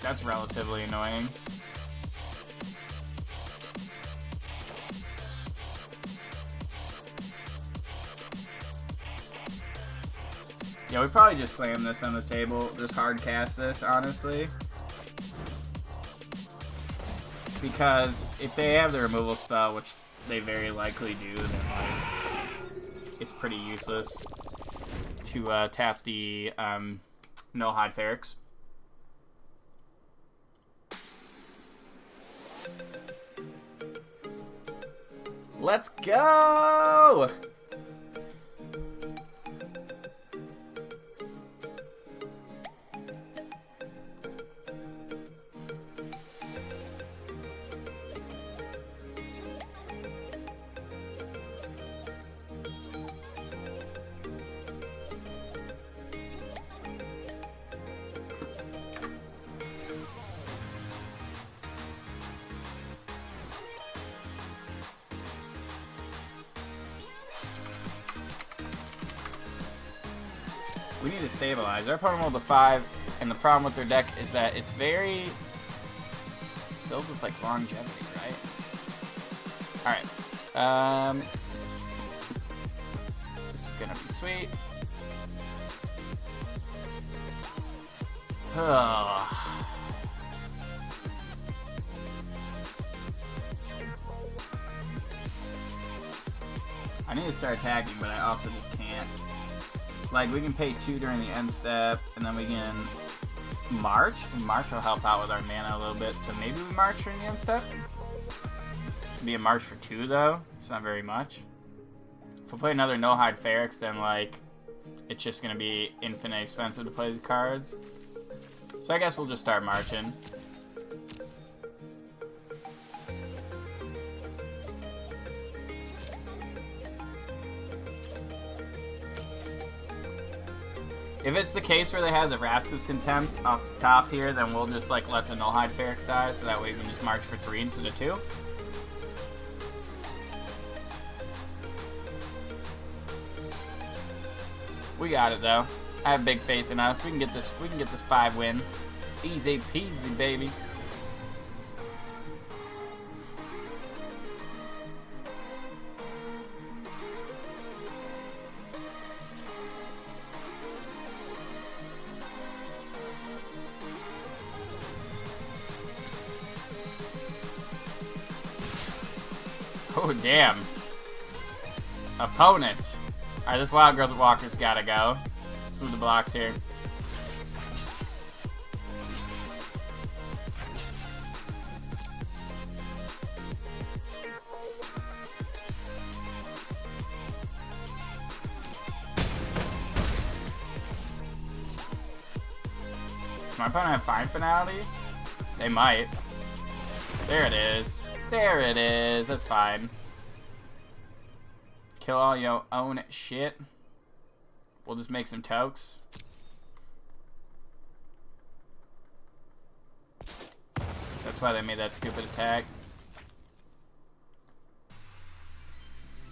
That's relatively annoying. Yeah, we probably just slam this on the table. Just hard cast this, honestly. Because if they have the removal spell, which they very likely do, then like it's pretty useless to tap the no hide Ferrex. Let's go! We need to stabilize. Our opponent rolled a 5, and the problem with their deck is that it's very filled with like longevity, right? Alright. This is gonna be sweet. I need to start attacking, but I also just can't. Like, we can pay 2 during the end step, and then we can march. March will help out with our mana a little bit, so maybe we march during the end step? It'd be a march for 2, though. It's not very much. If we play another no-hide Ferrex, then, like, it's just going to be infinite expensive to play these cards. So I guess we'll just start marching. If it's the case where they have the Vraska's Contempt up top here, then we'll just like let the no hide Ferrex die, so that way we can just march for 3 instead of 2. We got it though. I have big faith in us. We can get this 5 win. Easy peasy, baby. Oh, damn. Opponent. Alright, this Wild Growth Walker's gotta go. Let's move the blocks here. Does my opponent have Fine Finality? They might. There it is. There it is. That's fine. Kill all your own shit. We'll just make some tokes. That's why they made that stupid attack.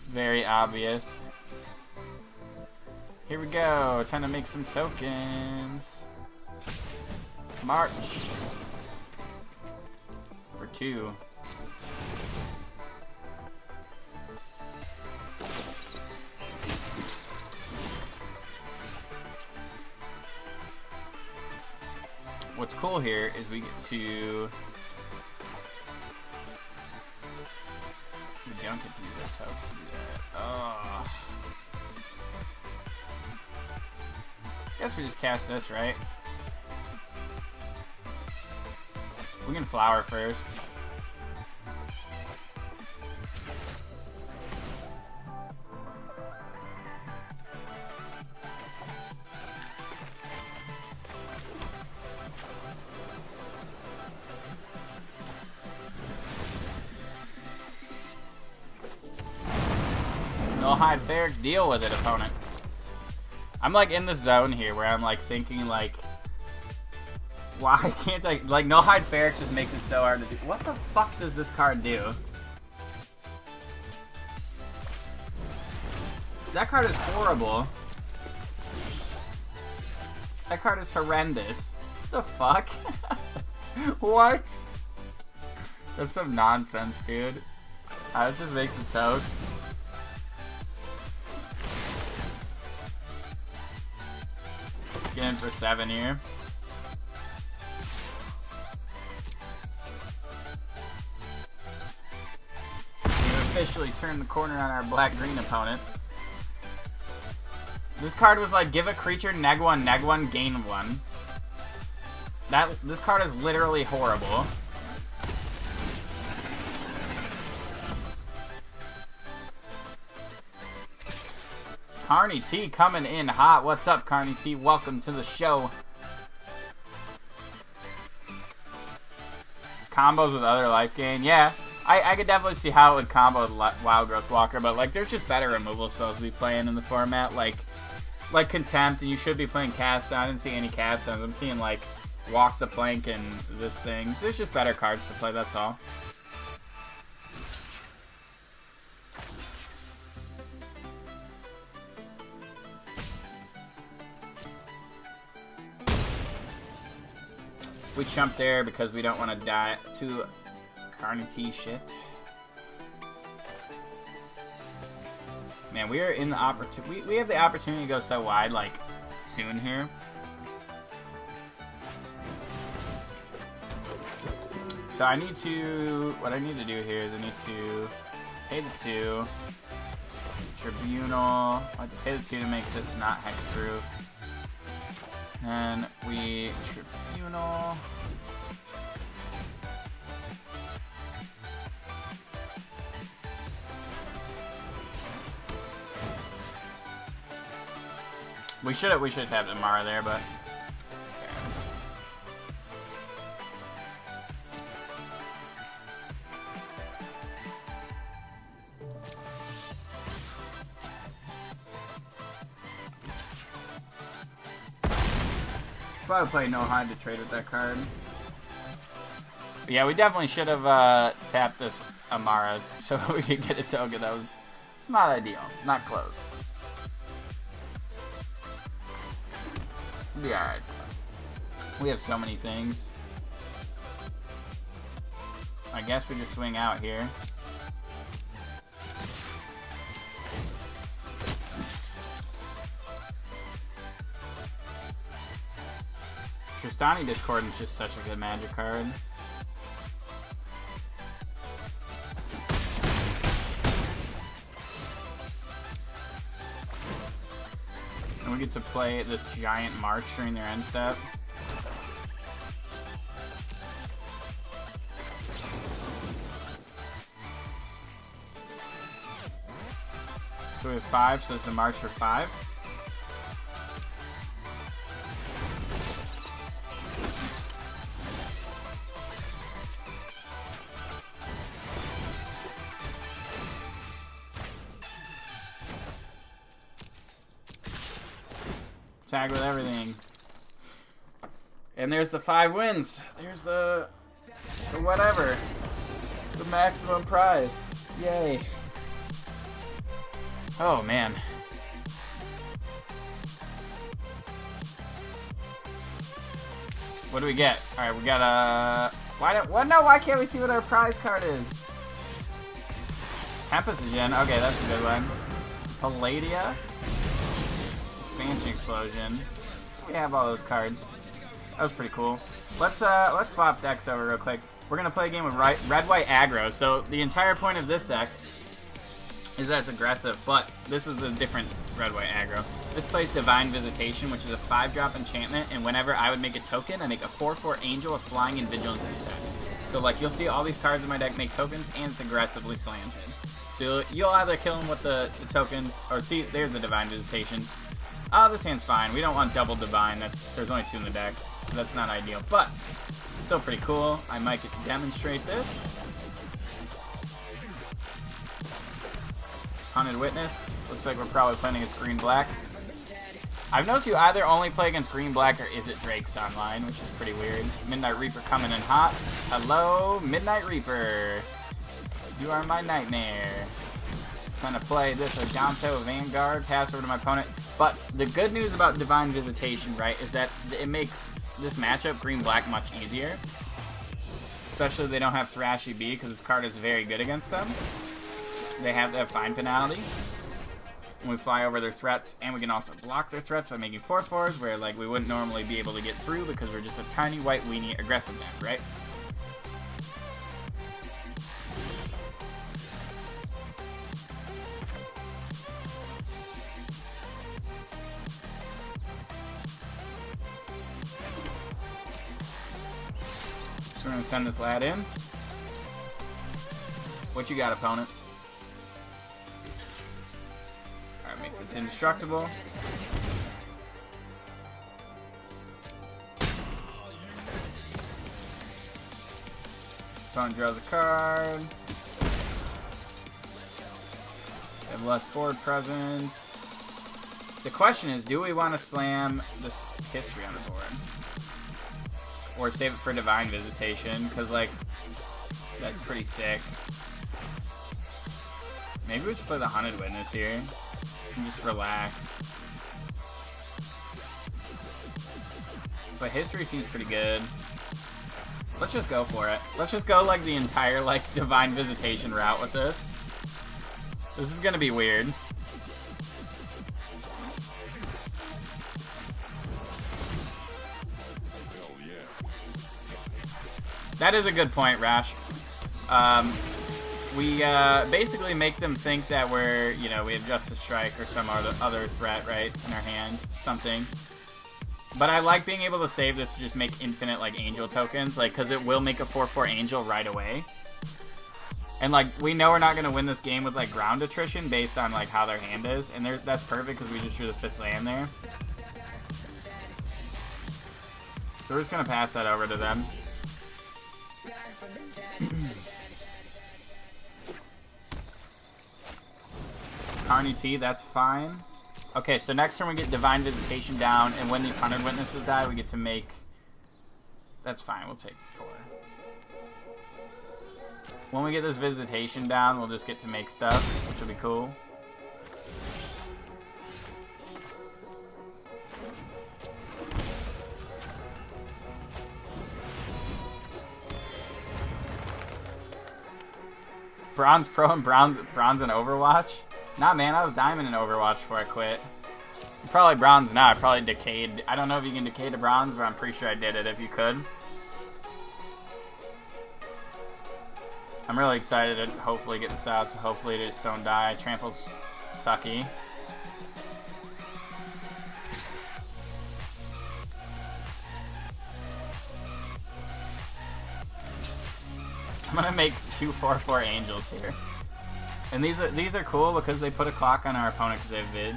Very obvious. Here we go. Time to make some tokens. March. For 2. what's cool here is we get to... We don't get to use our tokes to do that. Oh. Guess we just cast this, right? We can flower first. No hide Ferrex, deal with it, opponent. I'm like in the zone here where I'm like thinking like, why can't I, like no hide Ferrex just makes it so hard to do. What the fuck does this card do? That card is horrible. That card is horrendous. What the fuck? What? That's some nonsense, dude. Let's just make some toads. Get in for 7 here. We officially turned the corner on our black-green opponent. This card was like, give a creature neg1, gain 1. This card is literally horrible. Carney T coming in hot. What's up, Carney T? Welcome to the show. Combos with other life gain. Yeah, I could definitely see how it would combo with Wild Growth Walker, but like there's just better removal spells to be playing in the format. Like Contempt, and you should be playing Cast On. I didn't see any Cast Ons. I'm seeing like Walk the Plank and this thing. There's just better cards to play, that's all. We chump there because we don't want to die to Carney T shit. Man, we are in the opportunity. We have the opportunity to go so wide, like, soon here. So I need to... What I need to do here is I need to pay the 2. Tribunal. I have to pay the 2 to make this not hexproof. And we Tribunal. We should have tapped Amara there, but probably play no hide to trade with that card. But yeah, we definitely should have tapped this Amara so we could get a token. That was not ideal, not close. Be alright. We have so many things. I guess we just swing out here. Tristani Discordant is just such a good magic card. And we get to play this giant march during their end step. So we have 5, so it's a march for 5. Tag with everything. And there's the 5 wins. There's the whatever. The maximum prize. Yay. Oh man. What do we get? Alright, we got a... Why can't we see what our prize card is? Tempest Gen. Okay, that's a good one. Palladia. Expansion Explosion. We have all those cards. That was pretty cool. Let's swap decks over real quick. We're gonna play a game with red-white aggro. So the entire point of this deck is that it's aggressive, but this is the different red-white aggro. This plays Divine Visitation, which is a 5-drop enchantment, and whenever I would make a token, I make a 4/4 Angel of Flying and Vigilance instead. So like you'll see all these cards in my deck make tokens, and it's aggressively slanted. So you'll either kill them with the tokens, or see, there's the Divine Visitations. Oh, this hand's fine. We don't want double Divine. There's only 2 in the deck, so that's not ideal. But still pretty cool. I might get to demonstrate this. Haunted Witness. Looks like we're probably playing against green-black. I've noticed you either only play against green-black or Is It Drake's online, which is pretty weird. Midnight Reaper coming in hot. Hello, Midnight Reaper. You are my nightmare. Gonna play this Argento Vanguard, pass over to my opponent. But the good news about Divine Visitation, right, is that it makes this matchup green-black much easier. Especially if they don't have Thrash EB, because this card is very good against them. They have to have Find Finality. And we fly over their threats, and we can also block their threats by making 4/4s, where like we wouldn't normally be able to get through because we're just a tiny white weenie aggressive man, right? So we're gonna send this lad in. What you got, opponent? Make this indestructible. Opponent draws a card. They have less board presence. The question is, do we want to slam this history on the board? Or save it for Divine Visitation? Because, like, that's pretty sick. Maybe we should play the Haunted Witness here. And just relax. But history seems pretty good. Let's just go for it. Let's just go like the entire like Divine Visitation route with this. This is gonna be weird. That is a good point, Rash. We basically make them think that we're, you know, we have Justice Strike or some other threat, right, in our hand, something. But I like being able to save this to just make infinite, like, Angel tokens, like, because it will make a 4/4 Angel right away. And, like, we know we're not going to win this game with, like, ground attrition based on, like, how their hand is. And that's perfect because we just drew the 5th land there. So we're just going to pass that over to them. Carney T, that's fine. Okay, so next turn we get Divine Visitation down, and when these 100 Witnesses die, we get to make... That's fine, we'll take 4. When we get this Visitation down, we'll just get to make stuff, which will be cool. Bronze Pro and Bronze in Overwatch? Nah, man, I was Diamond in Overwatch before I quit. I'm probably Bronze now. I probably decayed. I don't know if you can decay to Bronze, but I'm pretty sure I did it if you could. I'm really excited to hopefully get this out, so hopefully they just don't die. Trample's sucky. I'm gonna make 2 4/4 Angels here. And these are cool because they put a clock on our opponent because they have Vig.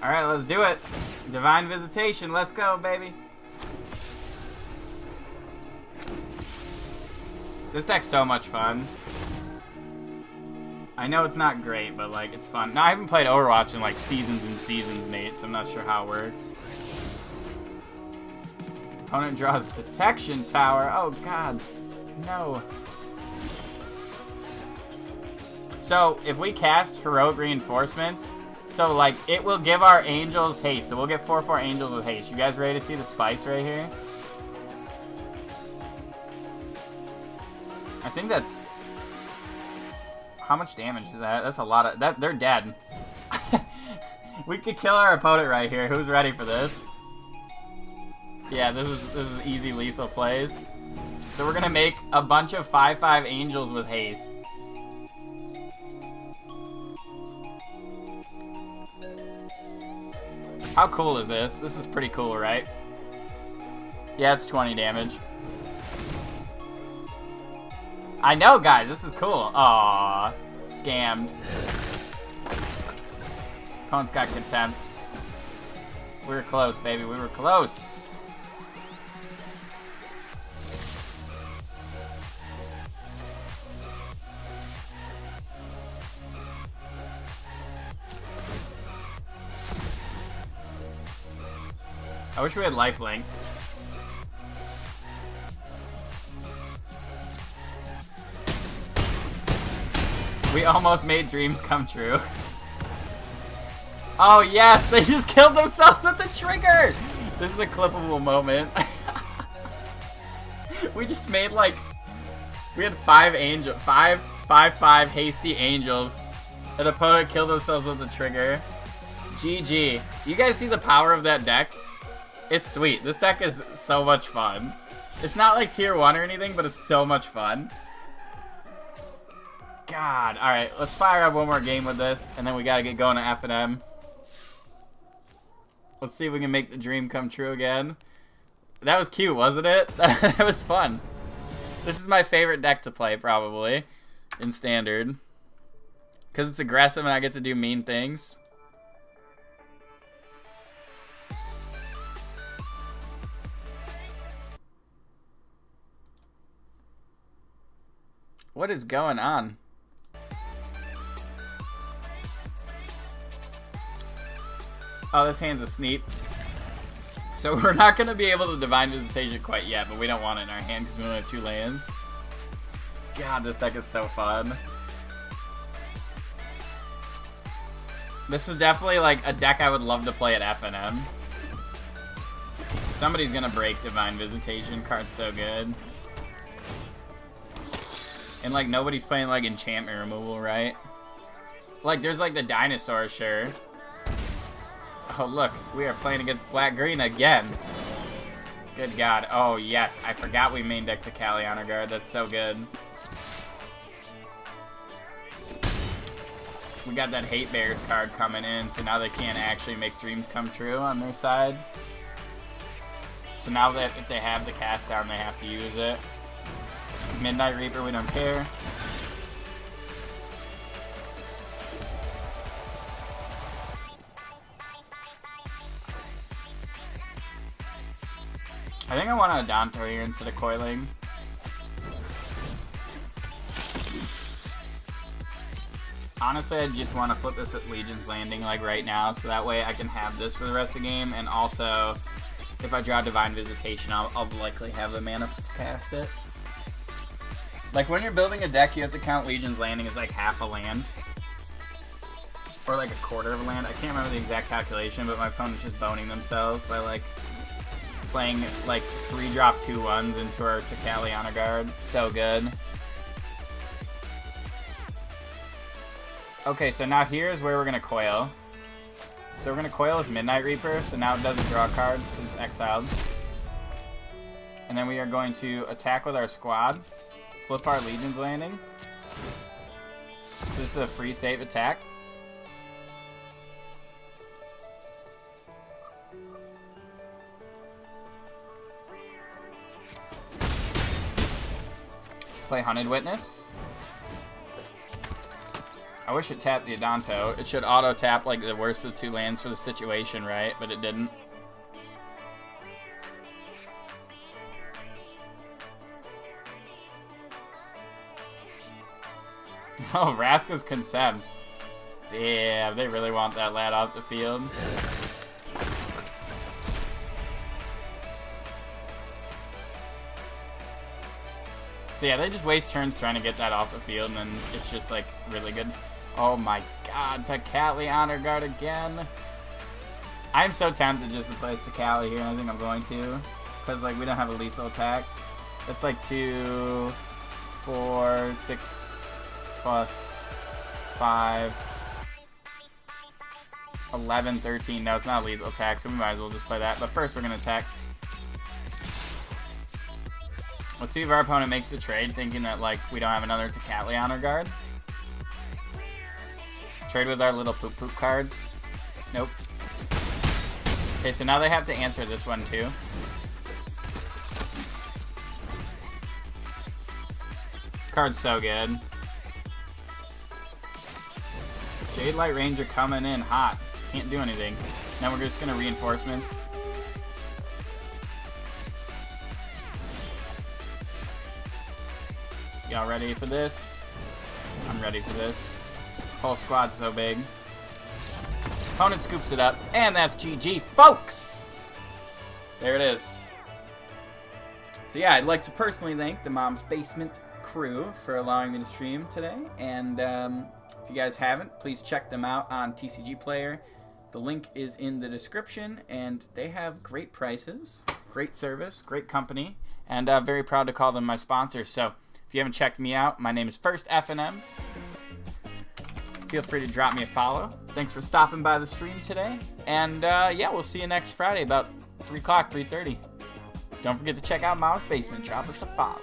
Alright, let's do it. Divine Visitation, let's go, baby. This deck's so much fun. I know it's not great, but like it's fun. Now I haven't played Overwatch in like seasons and seasons, Nate, so I'm not sure how it works. Opponent draws Detection Tower. Oh god. No. So if we cast Heroic Reinforcements, so like it will give our Angels haste. So we'll get 4/4 Angels with haste. You guys ready to see the spice right here? I think that's How much damage is that? That's a lot of... that. They're dead. We could kill our opponent right here. Who's ready for this? Yeah, this is easy lethal plays. So we're gonna make a bunch of 5/5 angels with haste. How cool is this? This is pretty cool, right? Yeah, it's 20 damage. I know, guys. This is cool. Aww. Scammed. Opponent's got contempt. We were close, baby. We were close. I wish we had lifelink. We almost made dreams come true. Oh yes, they just killed themselves with the trigger! This is a clippable moment. We just made like... we had 5/5 hasty angels. An opponent killed themselves with the trigger. GG. You guys see the power of that deck? It's sweet. This deck is so much fun. It's not like tier 1 or anything, but it's so much fun. God. Alright, let's fire up one more game with this, and then we gotta get going to F&M. Let's see if we can make the dream come true again. That was cute, wasn't it? That was fun. This is my favorite deck to play, probably, in Standard. Because it's aggressive and I get to do mean things. What is going on? Oh, this hand's a sneep. So we're not going to be able to Divine Visitation quite yet, but we don't want it in our hand because we only have 2 lands. God, this deck is so fun. This is definitely like a deck I would love to play at F&M. Somebody's going to break Divine Visitation. Card's so good. And like nobody's playing like enchantment removal, right? Like there's like the dinosaur, sure. Oh look, we are playing against black-green again. Good God. Oh yes, I forgot we main decked a Kali Honor Guard. That's so good. We got that Hate Bears card coming in, so now they can't actually make dreams come true on their side. So now that if they have the cast down, they have to use it. Midnight Reaper, we don't care. I think I want a Danto here instead of coiling. Honestly, I just want to flip this at Legion's Landing like right now, so that way I can have this for the rest of the game, and also if I draw Divine Visitation, I'll likely have the mana to cast it. Like when you're building a deck, you have to count Legion's Landing as like half a land. Or like a quarter of a land. I can't remember the exact calculation, but my opponent's just boning themselves by like playing like 3-drop 2/1s into our Kali Honor Guard. So good. Okay, so now here's where we're gonna coil. So we're gonna coil this Midnight Reaper, so now it doesn't draw a card because it's exiled. And then we are going to attack with our squad. Flip our Legion's Landing. So this is a free save attack. Play Hunted Witness. I wish it tapped the Adanto. It should auto-tap like the worst of 2 lands for the situation, right? But it didn't. Oh, Vraska's Contempt. Damn, they really want that lad off the field. So yeah, they just waste turns trying to get that off the field, and then it's just like really good. Oh my God, Kali Honor Guard again. I'm so tempted just to place Kali here, and I think I'm going to. Because like we don't have a lethal attack. It's like 2, 4, 6 plus 5, 11, 13. No, it's not a lethal attack, so we might as well just play that. But first, we're going to attack. Let's see if our opponent makes a trade, thinking that, like, we don't have another Tecatli on our guard. Trade with our little poop cards. Nope. Okay, so now they have to answer this one, too. Card's so good. Jade Light Ranger coming in hot. Can't do anything. Now we're just going to reinforcements. Y'all ready for this? I'm ready for this. Whole squad's so big. Opponent scoops it up, and that's GG, folks! There it is. So yeah, I'd like to personally thank the Mom's Basement crew for allowing me to stream today. And if you guys haven't, please check them out on TCG Player. The link is in the description, and they have great prices, great service, great company, and very proud to call them my sponsors. So if you haven't checked me out, my name is First FNM. Feel free to drop me a follow. Thanks for stopping by the stream today. And yeah, we'll see you next Friday about 3 o'clock, 3:30. Don't forget to check out Mom's Basement. Drop us a follow.